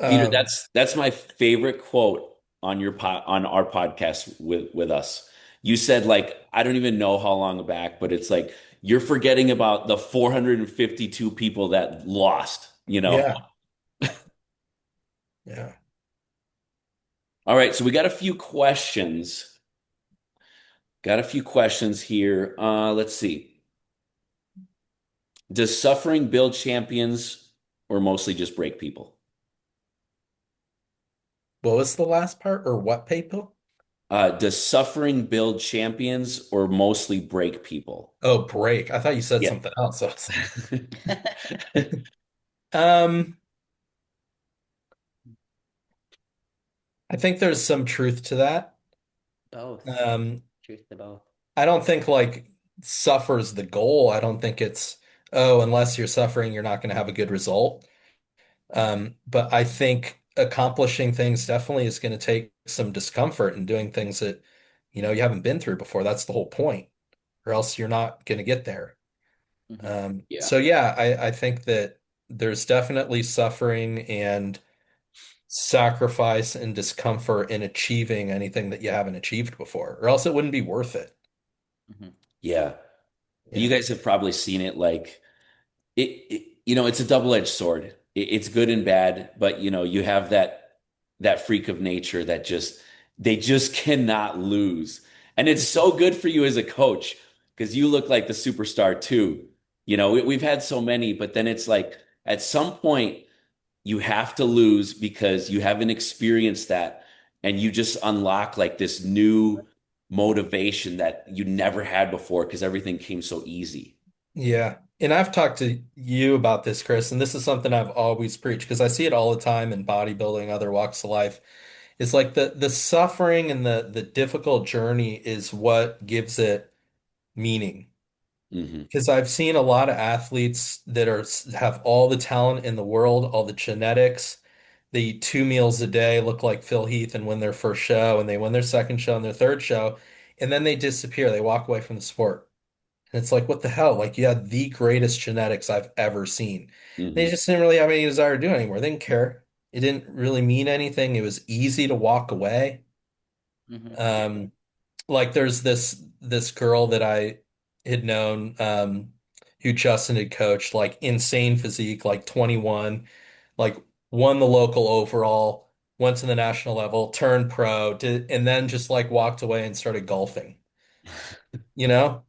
Peter, Um, that's my favorite quote on on our podcast with us. You said like I don't even know how long back, but it's like you're forgetting about the 452 people that lost, you know. yeah, yeah. All right, so we got a few questions. Got a few questions here. Let's see. Does suffering build champions or mostly just break people? What was the last part or what people? Does suffering build champions or mostly break people? Oh, break. I thought you said Yeah. something else. I was like, um, I think there's some truth to that. Both. Um, Truth to both. I don't think like suffer's the goal. I don't think it's, oh, unless you're suffering, you're not going to have a good result. But I think accomplishing things definitely is going to take some discomfort and doing things that, you haven't been through before. That's the whole point, or else you're not going to get there. Hmm. Yeah. So yeah, I think that there's definitely suffering and sacrifice and discomfort in achieving anything that you haven't achieved before, or else it wouldn't be worth it. Hmm. Yeah. You Yeah. guys have probably seen it like it's a double-edged sword. It's good and bad, but you have that freak of nature that they just cannot lose. And it's so good for you as a coach because you look like the superstar too. We've had so many, but then it's like at some point you have to lose because you haven't experienced that and you just unlock like this new motivation that you never had before because everything came so easy. Yeah. And I've talked to you about this, Chris, and this is something I've always preached because I see it all the time in bodybuilding, other walks of life. It's like the suffering and the difficult journey is what gives it meaning. Hmm. Because I've seen a lot of athletes that have all the talent in the world, all the genetics. They eat 2 meals a day, look like Phil Heath, and win their first show, and they win their second show and their third show, and then they disappear. They walk away from the sport. And it's like, what the hell? Like, you had the greatest genetics I've ever seen. They Hmm. just didn't really have any desire to do it anymore. They didn't care. It didn't really mean anything. It was easy to walk away. Hmm. Um, like there's this girl that I had known who Justin had coached, like insane physique, like 21, like won the local overall, went to the national level, turned pro, and then just like walked away and started golfing, you know?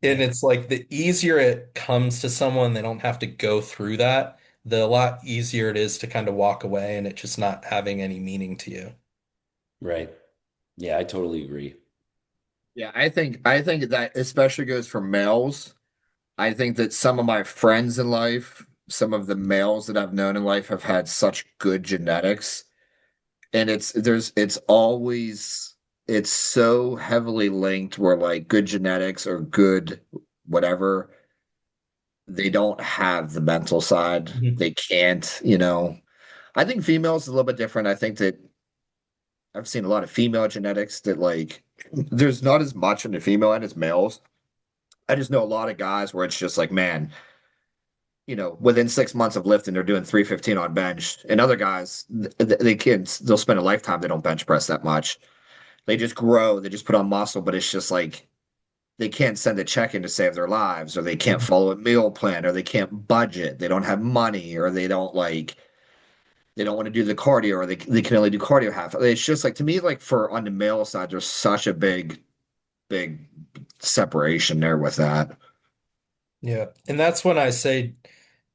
And Man, it's like the easier it comes to someone, they don't have to go through that, the lot easier it is to kind of walk away and it just not having any meaning to you. right. Yeah, I totally agree. Yeah, I think that especially goes for males. I think that some of my friends in life, some of the males that I've known in life have had such good genetics. And it's so heavily linked where like good genetics or good whatever, they don't have the mental side. Mhm. They can't. I think females is a little bit different. I think that I've seen a lot of female genetics that like there's not as much in the female end as males. I just know a lot of guys where it's just like, man, within 6 months of lifting, they're doing 315 on bench. And other guys, they'll spend a lifetime, they don't bench press that much. They just grow, they just put on muscle, but it's just like they can't send a check in to save their lives, or they can't follow a meal plan, or they can't budget, they don't have money, or they don't want to do the cardio, or they can only do cardio half. It's just like to me, like for on the male side, there's such a big separation there with that. Yeah. And that's when I say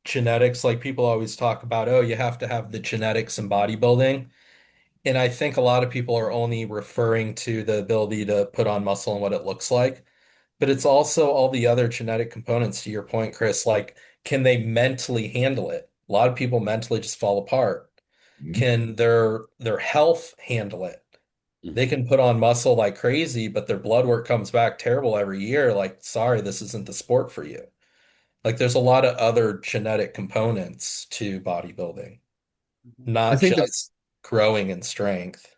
genetics, like people always talk about, oh, you have to have the genetics in bodybuilding. And I think a lot of people are only referring to the ability to put on muscle and what it looks like. But it's also all the other genetic components to your point, Chris. Like, can they mentally handle it? A lot of people mentally just fall apart. Mhm. Can their health handle it? They Hmm. can put on muscle like crazy, but their blood work comes back terrible every year. Like, sorry, this isn't the sport for you. Like there's a lot of other genetic components to bodybuilding, Hmm. I not think that just growing in strength.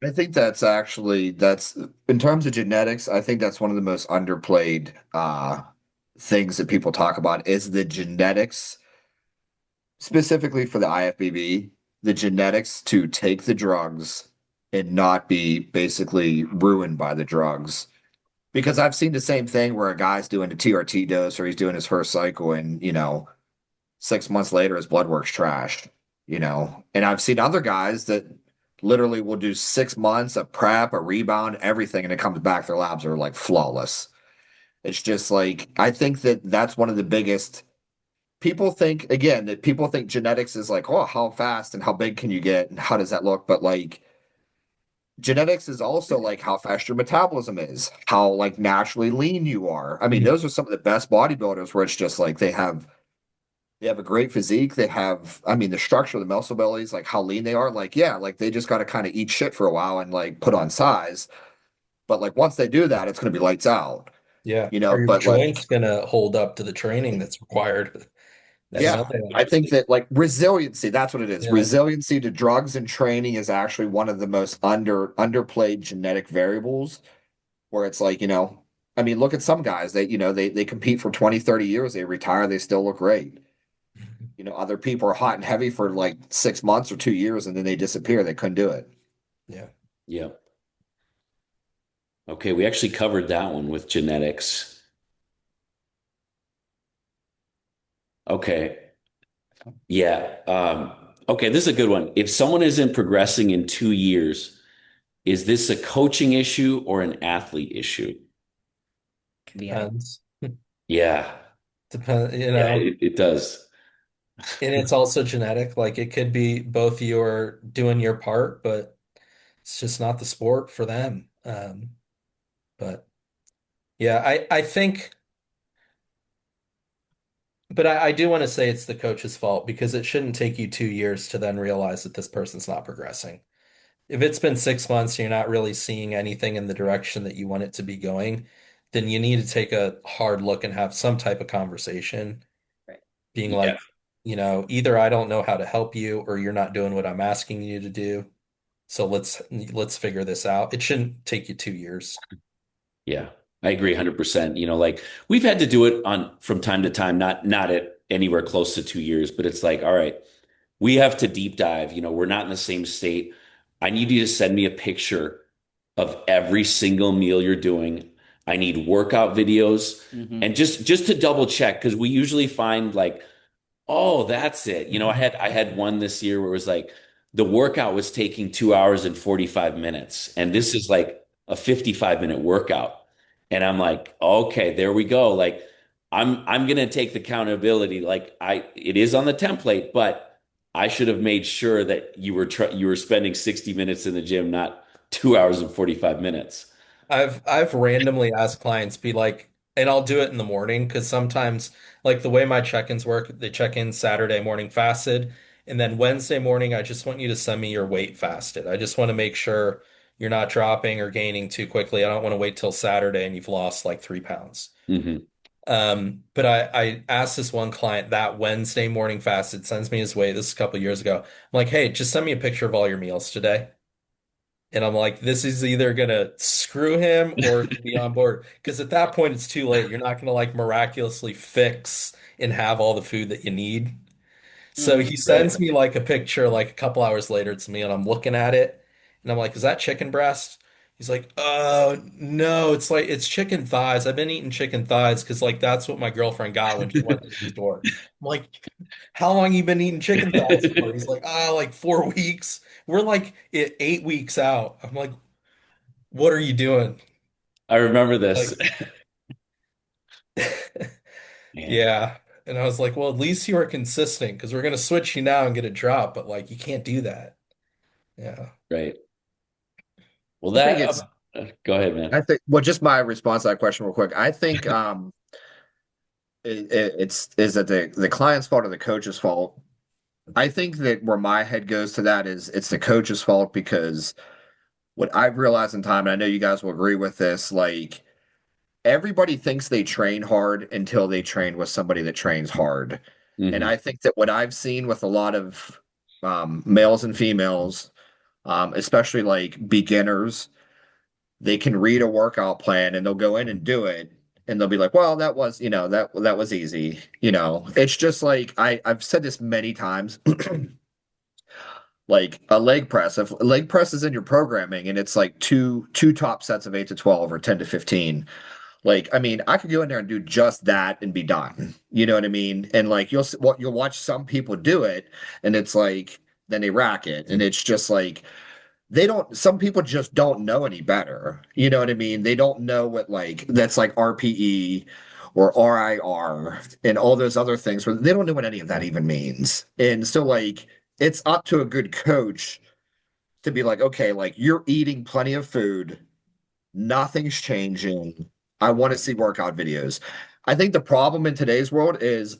I think that's in terms of genetics, I think that's one of the most underplayed things that people talk about is the genetics, specifically for the IFBB, the genetics to take the drugs and not be basically ruined by the drugs. Because I've seen the same thing where a guy's doing a TRT dose or he's doing his first cycle and, 6 months later his blood work's trash. And I've seen other guys that literally will do 6 months of prep, a rebound, everything, and it comes back, their labs are like flawless. It's just like, I think that that's one of the biggest. People think, again, that people think genetics is like, oh, how fast and how big can you get and how does that look? But like, genetics is also like how fast your metabolism is, how like naturally lean you are. I mean, Mhm. those are some of the best bodybuilders where it's just like they have a great physique. They have, I mean, the structure, the muscle bellies, like how lean they are. Like, yeah, like they just got to kind of eat shit for a while and like put on size. But like once they do that, it's going to be lights out, Yeah. you know. Are your But like, joints gonna hold up to the training that's required? You know, yeah, I think that like resiliency, that's what it is. yeah. Resiliency to drugs and training is actually one of the most underplayed genetic variables where it's like, I mean, look at some guys, they compete for 20, 30 years, they retire, they still look great. Other people are hot and heavy for like 6 months or 2 years and then they disappear. They couldn't do it. Yeah. Yeah. Okay, we actually covered that one with genetics. Okay. Yeah. Okay, this is a good one. If someone isn't progressing in 2 years, is this a coaching issue or an athlete issue? Could be either. Depends. Yeah. Depend, Yeah, it does. and it's also genetic. Like it could be both you're doing your part, but it's just not the sport for them. But yeah, I think, but I do want to say it's the coach's fault because it shouldn't take you 2 years to then realize that this person's not progressing. If it's been 6 months and you're not really seeing anything in the direction that you want it to be going, then you need to take a hard look and have some type of conversation, Right. being Yeah. like, either I don't know how to help you or you're not doing what I'm asking you to do. So let's figure this out. It shouldn't take you 2 years. Yeah. I agree 100%. Like we've had to do it on from time to time, not at anywhere close to 2 years, but it's like, all right, we have to deep dive. We're not in the same state. I need you to send me a picture of every single meal you're doing. I need workout videos Hmm. and just to double check because we usually find like, oh, that's it. I had one this year where it was like the workout was taking 2 hours and 45 minutes, and this is like a 55-minute workout. And I'm like, okay, there we go. Like I'm gonna take the accountability. Like it is on the template, but I should have made sure that you were spending 60 minutes in the gym, not 2 hours and 45 minutes. I've randomly asked clients be like, and I'll do it in the morning because sometimes like the way my check-ins work, they check in Saturday morning fasted, and then Wednesday morning I just want you to send me your weight fasted. I just want to make sure you're not dropping or gaining too quickly. I don't want to wait till Saturday and you've lost like 3 pounds. Hmm. But I asked this one client that Wednesday morning fasted, sends me his weight. This is a couple years ago. I'm like, hey, just send me a picture of all your meals today. And I'm like, this is either gonna screw him or be on board. Because at that point, it's too late. You're not gonna like miraculously fix and have all the food that you need. So Hmm. he Right. sends me like a picture like a couple hours later to me, and I'm looking at it, and I'm like, is that chicken breast? He's like, oh no, it's chicken thighs. I've been eating chicken thighs because like that's what my girlfriend got when she went to the store. I'm like, how long you been eating chicken thighs for? He's like, like 4 weeks. We're like 8 weeks out. I'm like, what are you doing? I remember Like, this. Man, yeah. And I was like, well, at least you are consistent because we're gonna switch you now and get a drop, but like you can't do that. Yeah. right. Well, I think it's, go ahead, man. I think, well, just my response to that question real quick. I think it's is that the client's fault or the coach's fault. I think that where my head goes to that is it's the coach's fault because what I've realized in time, and I know you guys will agree with this, like everybody thinks they train hard until they train with somebody that trains hard. And Hmm. I think that what I've seen with a lot of males and females, especially like beginners. They can read a workout plan and they'll go in and do it. And they'll be like, well, that was, that was easy. It's just like I've said this many times. Like a leg press. If a leg press is in your programming and it's like two top sets of 8 to 12 or 10 to 15, like I mean, I could go in there and do just that and be done. You know what I mean? And like you'll watch some people do it, and it's like then they rack it, and it's just like they don't. Some people just don't know any better. You know what I mean? They don't know what like that's like RPE or RIR and all those other things where they don't know what any of that even means. And so like it's up to a good coach to be like, okay, like you're eating plenty of food, nothing's changing. I want to see workout videos. I think the problem in today's world is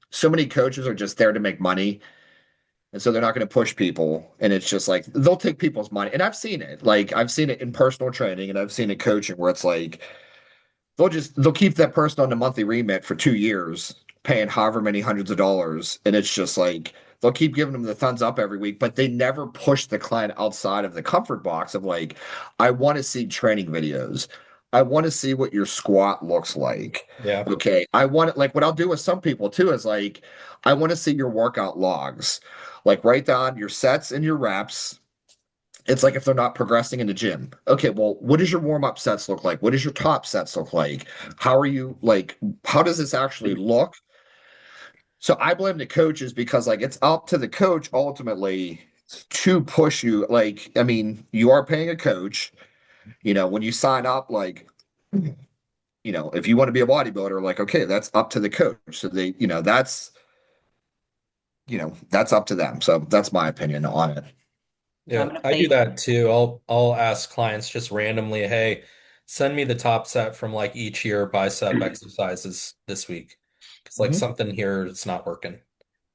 so many coaches are just there to make money. And so they're not going to push people. And it's just like they'll take people's money. And I've seen it. Like I've seen it in personal training and I've seen it coaching where it's like they'll keep that person on the monthly remit for 2 years, paying however many hundreds of dollars. And it's just like they'll keep giving them the thumbs up every week, but they never push the client outside of the comfort box of like, I want to see training videos. I want to see what your squat looks like. Yeah. Okay. I want it like what I'll do with some people too is like, I want to see your workout logs. Like write down your sets and your reps. It's like if they're not progressing in the gym. Okay, well, what does your warm-up sets look like? What does your top sets look like? How are you like, how does this actually look? So I blame the coaches because like it's up to the coach ultimately to push you. Like, I mean, you are paying a coach, when you sign up, like, if you want to be a bodybuilder, like, okay, that's up to the coach. So that's up to them. So that's my opinion on it. So I'm Yeah, gonna I do play. that too. I'll ask clients just randomly, hey, send me the top set from like each year bicep exercises this week. Because like Mhm. something here is not working.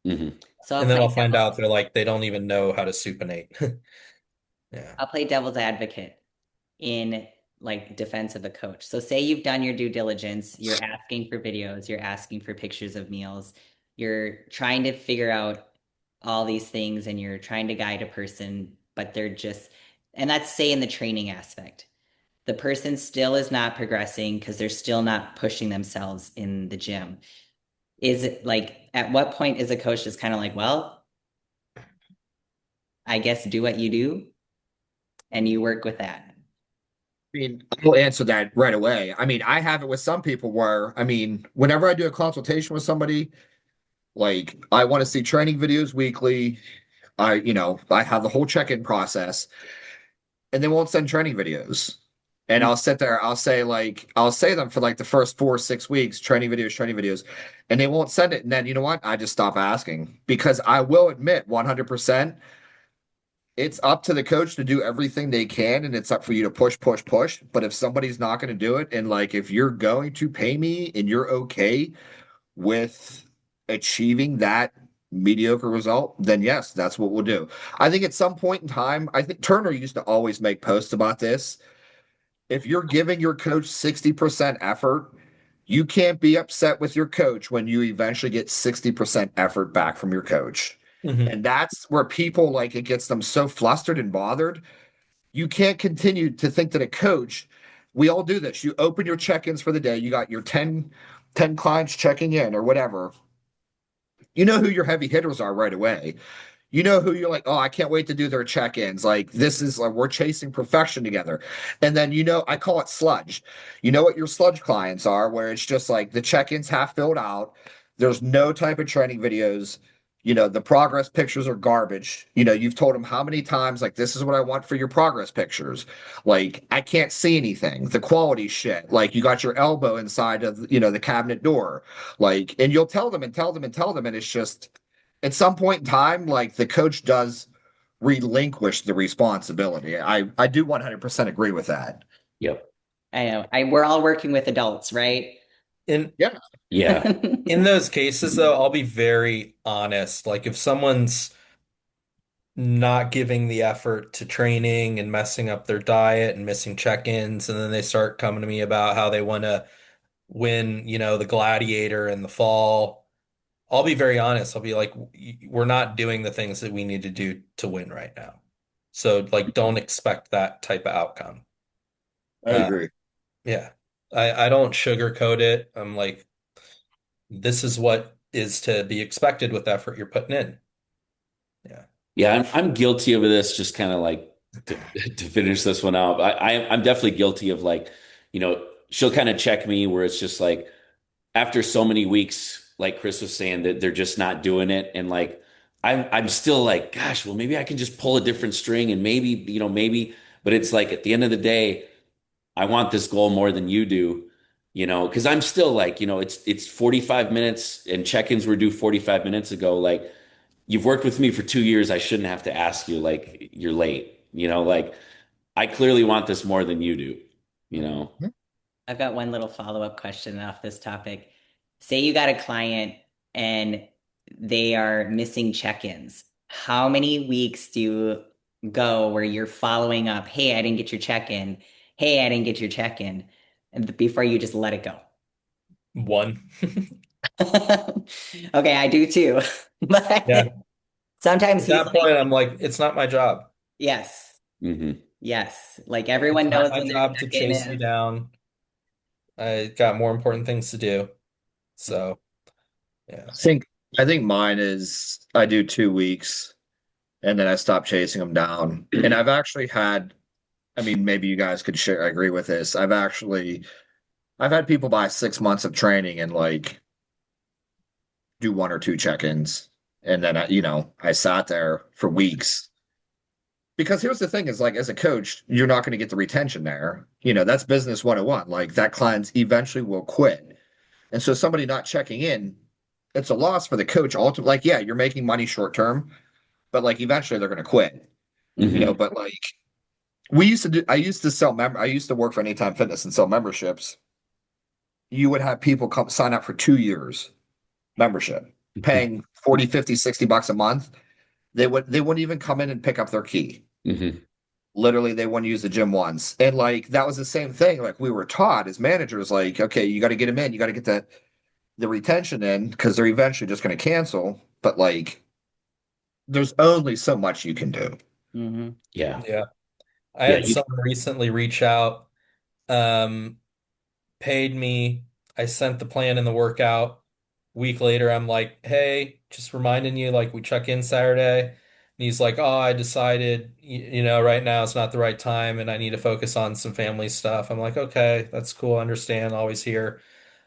Hmm. So I'll And then play I'll find devil's. out they're like they don't even know how to supinate. Yeah. I'll play devil's advocate in like defense of a coach. So say you've done your due diligence, you're asking for videos, you're asking for pictures of meals, you're trying to figure out all these things and you're trying to guide a person, but they're just, and that's say in the training aspect. The person still is not progressing because they're still not pushing themselves in the gym. Is it like at what point is a coach just kind of like, well, I guess do what you do and you work with that? I mean, I'll answer that right away. I mean, I have it with some people where, I mean, whenever I do a consultation with somebody, like I want to see training videos weekly. I have the whole check-in process and they won't send training videos. And I'll sit there, I'll say them for like the first 4 or 6 weeks, training videos, and they won't send it. And then you know what? I just stop asking because I will admit 100% it's up to the coach to do everything they can, and it's up for you to push, push, push. But if somebody's not going to do it, and like if you're going to pay me and you're okay with achieving that mediocre result, then yes, that's what we'll do. I think at some point in time, I think Turner used to always make posts about this. If you're giving your coach 60% effort, you can't be upset with your coach when you eventually get 60% effort back from your coach. Hmm. And that's where people like it gets them so flustered and bothered. You can't continue to think that a coach, we all do this. You open your check-ins for the day, you got your ten clients checking in or whatever. You know who your heavy hitters are right away. You know who you're like, oh, I can't wait to do their check-ins. Like this is like we're chasing perfection together. And then I call it sludge. You know what your sludge clients are, where it's just like the check-ins half filled out. There's no type of training videos. The progress pictures are garbage. You've told them how many times, like, this is what I want for your progress pictures. Like, I can't see anything. The quality shit. Like, you got your elbow inside of, the cabinet door. Like, and you'll tell them and tell them and tell them. And it's just, at some point in time, like the coach does relinquish the responsibility. I do 100% agree with that. Yep. I know. We're all working with adults, right? In Yeah. Yeah. in those cases though, I'll be very honest. Like if someone's not giving the effort to training and messing up their diet and missing check-ins, and then they start coming to me about how they want to win, the gladiator in the fall. I'll be very honest. I'll be like, we're not doing the things that we need to do to win right now. So like don't expect that type of outcome. I Uh, agree. yeah. I don't sugarcoat it. I'm like, this is what is to be expected with the effort you're putting in. Yeah. Yeah, I'm guilty of this, just kind of like to finish this one out. I'm definitely guilty of like, she'll kind of check me where it's just like after so many weeks, like Chris was saying, that they're just not doing it. And like I'm still like, gosh, well, maybe I can just pull a different string and maybe, maybe, but it's like at the end of the day, I want this goal more than you do, because I'm still like, it's 45 minutes and check-ins were due 45 minutes ago. Like you've worked with me for 2 years. I shouldn't have to ask you like you're late, like I clearly want this more than you do, you know? I've got one little follow-up question off this topic. Say you got a client and they are missing check-ins. How many weeks do you go where you're following up? Hey, I didn't get your check-in. Hey, I didn't get your check-in. And before you just let it go. One. Okay, I do too. But Yeah. sometimes At he's that point, like, I'm like, it's not my job. yes, Hmm. yes. Like It's everyone not knows my when their job to check-in chase you is. down. I got more important things to do. So, I yeah. think I think mine is I do 2 weeks and then I stop chasing them down. And I've actually had, I mean, maybe you guys could share, agree with this. I've had people buy 6 months of training and like do one or two check-ins. And then I sat there for weeks. Because here's the thing is like as a coach, you're not going to get the retention there. That's business 101. Like that client eventually will quit. And so somebody not checking in, it's a loss for the coach. Ultimately, like, yeah, you're making money short term, but like eventually they're going to quit. Hmm. But like I used to work for Anytime Fitness and sell memberships. You would have people come sign up for 2 years membership, paying 40, 50, $60 a month. They wouldn't even come in and pick up their key. Hmm. Literally, they wouldn't use the gym once. And like that was the same thing. Like we were taught as managers, like, okay, you got to get them in, you got to get the retention in because they're eventually just going to cancel. But like there's only so much you can do. Hmm. Yeah. Yeah. I Yeah. had someone recently reach out, um, paid me. I sent the plan and the workout. Week later, I'm like, hey, just reminding you, like, we check in Saturday. And he's like, oh, I decided, right now it's not the right time and I need to focus on some family stuff. I'm like, okay, that's cool. I understand. Always here.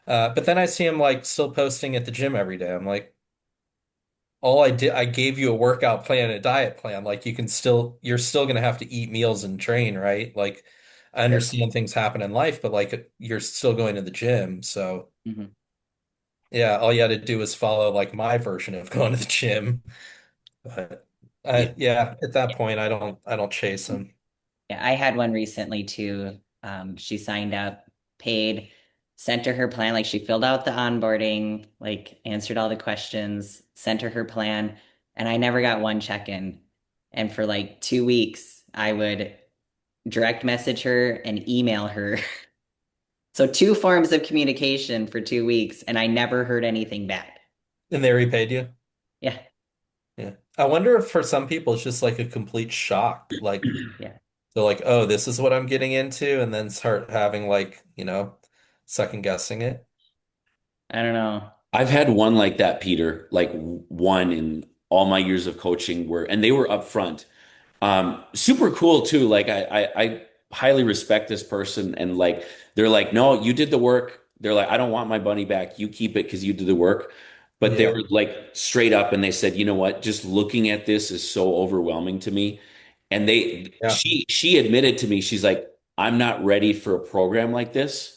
But then I see him like still posting at the gym every day. I'm like, all I did, I gave you a workout plan, a diet plan. Like you're still gonna have to eat meals and train, right? Like I Yeah. understand things happen in life, but like you're still going to the gym. So Hmm. yeah, all you had to do is follow like my version of going to the gym. But Yeah. yeah, at that point, I don't chase them. Yeah, I had one recently too. She signed up, paid, sent her plan. Like she filled out the onboarding, like answered all the questions, sent her plan, and I never got one check-in. And for like 2 weeks, I would direct message her and email her. So two forms of communication for 2 weeks, and I never heard anything back. And they repaid you. Yeah, Yeah. I wonder if for some people it's just like a complete shock. Like yeah. they're like, oh, this is what I'm getting into, and then start having like, second guessing it. I don't know. I've had one like that, Peter, like one in all my years of coaching and they were upfront. Super cool too. Like I highly respect this person and like they're like, no, you did the work. They're like, I don't want my money back. You keep it because you did the work. But they Yeah. were like straight up and they said, you know what? Just looking at this is so overwhelming to me. And Yeah. she admitted to me, she's like, I'm not ready for a program like this.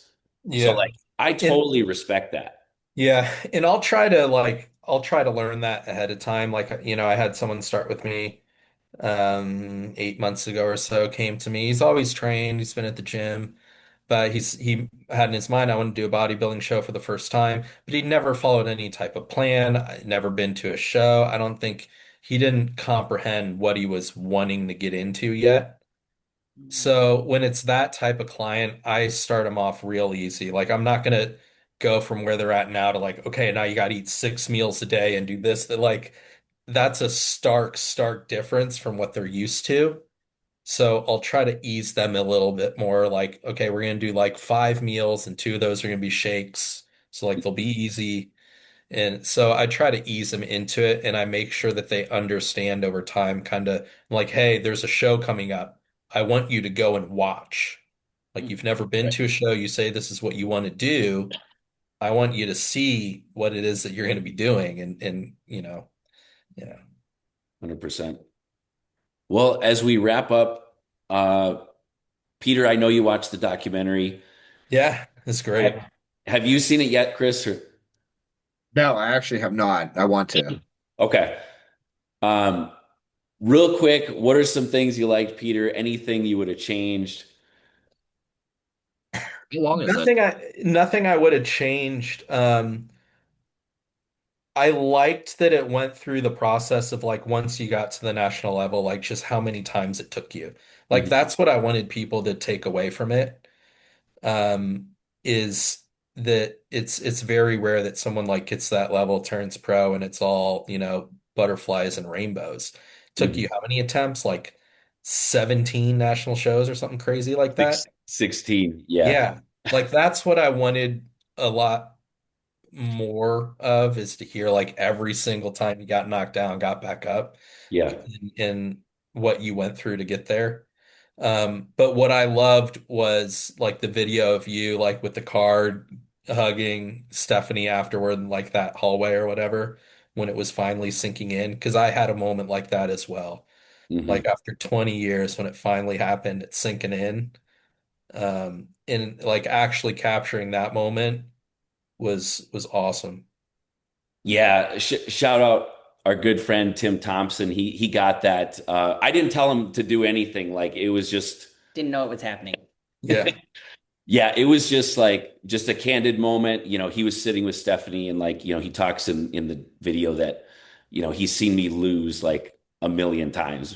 So Yeah. like I And totally respect that. yeah, and I'll try to learn that ahead of time. Like, I had someone start with me 8 months ago or so, came to me. He's always trained, he's been at the gym, but he had in his mind I want to do a bodybuilding show for the first time, but he'd never followed any type of plan, I'd never been to a show. I don't think he didn't comprehend what he was wanting to get into yet. So when it's that type of client, I start them off real easy. Like I'm not gonna go from where they're at now to like, okay, now you gotta eat 6 meals a day and do this. That like that's a stark difference from what they're used to. So I'll try to ease them a little bit more. Like, okay, we're gonna do like 5 meals, and 2 of those are gonna be shakes. So like they'll be easy. And so I try to ease them into it, and I make sure that they understand over time, kind of like, hey, there's a show coming up. I want you to go and watch. Like you've never been Right. to a show, you say this is what you want to do. I want you to see what it is that you're going to be doing, and yeah. 100%. Well, as we wrap up, uh, Peter, I know you watched the documentary. Yeah, it's great. Have, have you seen it yet, Chris? No, I actually have not. I want to. Okay. Um, Real quick, what are some things you liked, Peter? Anything you would have changed? How long is it? Nothing I would have changed. I liked that it went through the process of like once you got to the national level, like just how many times it took you. Like Mhm. that's what I wanted people to take away from it. Is that it's very rare that someone like gets to that level, turns pro, and it's all, butterflies and rainbows. Took Mhm. you how many attempts? Like 17 national shows or something crazy like that? 16. Yeah. Yeah. Like that's what I wanted a lot more of, is to hear like every single time you got knocked down, got back up, Yeah. and what you went through to get there. But what I loved was like the video of you like with the card hugging Stephanie afterward in like that hallway or whatever, when it was finally sinking in. Because I had a moment like that as well. Hmm. Like after 20 years, when it finally happened, it's sinking in. And like actually capturing that moment was awesome. Yeah. Shout out our good friend Tim Thompson. He got that. I didn't tell him to do anything. Like it was just Didn't know it was happening. Yeah. yeah, it was just a candid moment. He was sitting with Stephanie and he talks in the video that, he's seen me lose like a million times.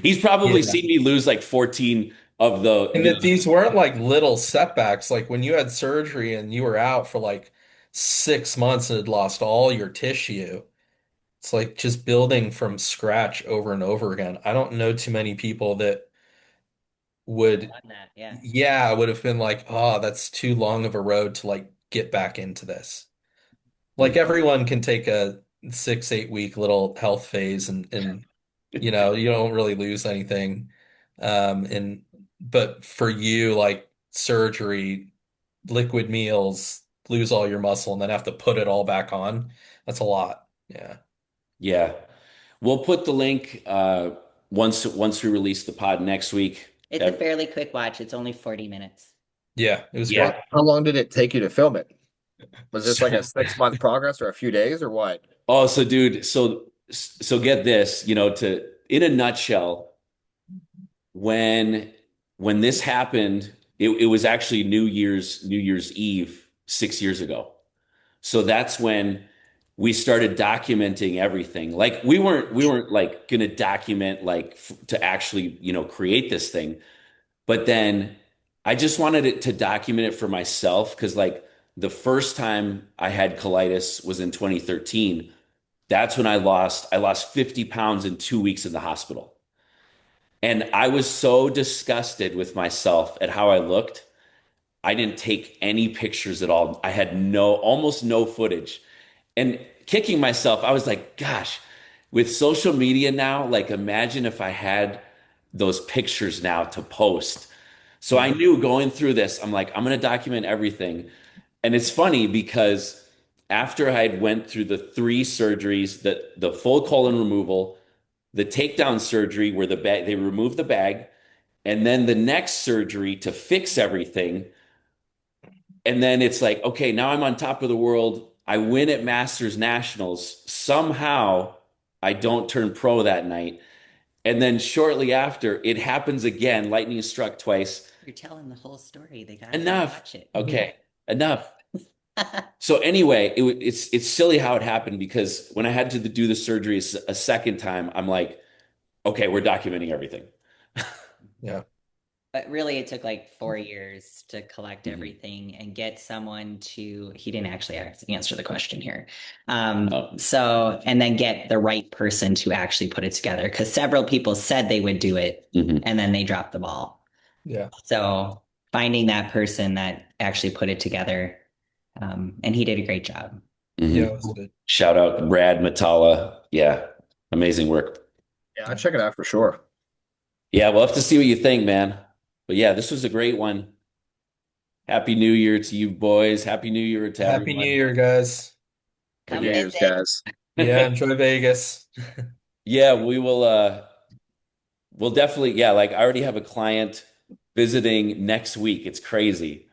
He's probably Yeah. seen me lose like 14 of And the that these weren't like little setbacks. Like when you had surgery and you were out for like 6 months and had lost all your tissue, it's like just building from scratch over and over again. I don't know too many people that would, Done that, yeah. yeah, would have been like, oh, that's too long of a road to like get back into this. Like Mhm. everyone can take a 6, 8 week little health phase, and you don't really lose anything. And but for you, like surgery, liquid meals, lose all your muscle, and then have to put it all back on. That's a lot. Yeah. Yeah. We'll put the link once we release the pod next week. It's a fairly quick watch. It's only 40 minutes. Yeah, it was Yeah. great. How long did it take you to film it? Was this like So, a 6 month progress or a few days or what? oh, so dude, so get this, to in a nutshell, when when this happened, it was actually New Year's Eve 6 years ago. So that's when we started documenting everything. Like we weren't like gonna document like to actually, create this thing. But then I just wanted it to document it for myself because like the first time I had colitis was in 2013. That's when I lost 50 pounds in 2 weeks in the hospital. And I was so disgusted with myself at how I looked. I didn't take any pictures at all. I had almost no footage. And kicking myself, I was like, gosh, with social media now, like imagine if I had those pictures now to post. So I Mhm. knew going through this, I'm like, I'm going to document everything. And it's funny because after I had went through the three surgeries, the full colon removal, the takedown surgery where they removed the bag, and then the next surgery to fix everything. And then it's like, okay, now I'm on top of the world. I win at Masters Nationals. Somehow I don't turn pro that night. And then shortly after, it happens again. Lightning struck twice. You're telling the whole story. They gotta go Enough. watch it. Okay, enough. So anyway, it's silly how it happened because when I had to do the surgery a second time, I'm like, okay, we're documenting everything. Yeah. But really, it took like 4 years to collect Mhm. everything and get someone to, he didn't actually answer the question here. Oh. So, and then get the right person to actually put it together because several people said they would do it Mhm. and then they dropped the ball. Yeah. So finding that person that actually put it together, and he did a great job. Mhm. Yeah, it was good. Shout out Brad Matala. Yeah, amazing work. Yeah, I'd check it out for sure. Yeah, we'll have to see what you think, man. But yeah, this was a great one. Happy New Year to you boys. Happy New Year to Happy New everyone. Year, guys. Come Good news, visit. guys. Yeah, enjoy Vegas. Yeah, we'll definitely, yeah, like I already have a client visiting next week. It's crazy.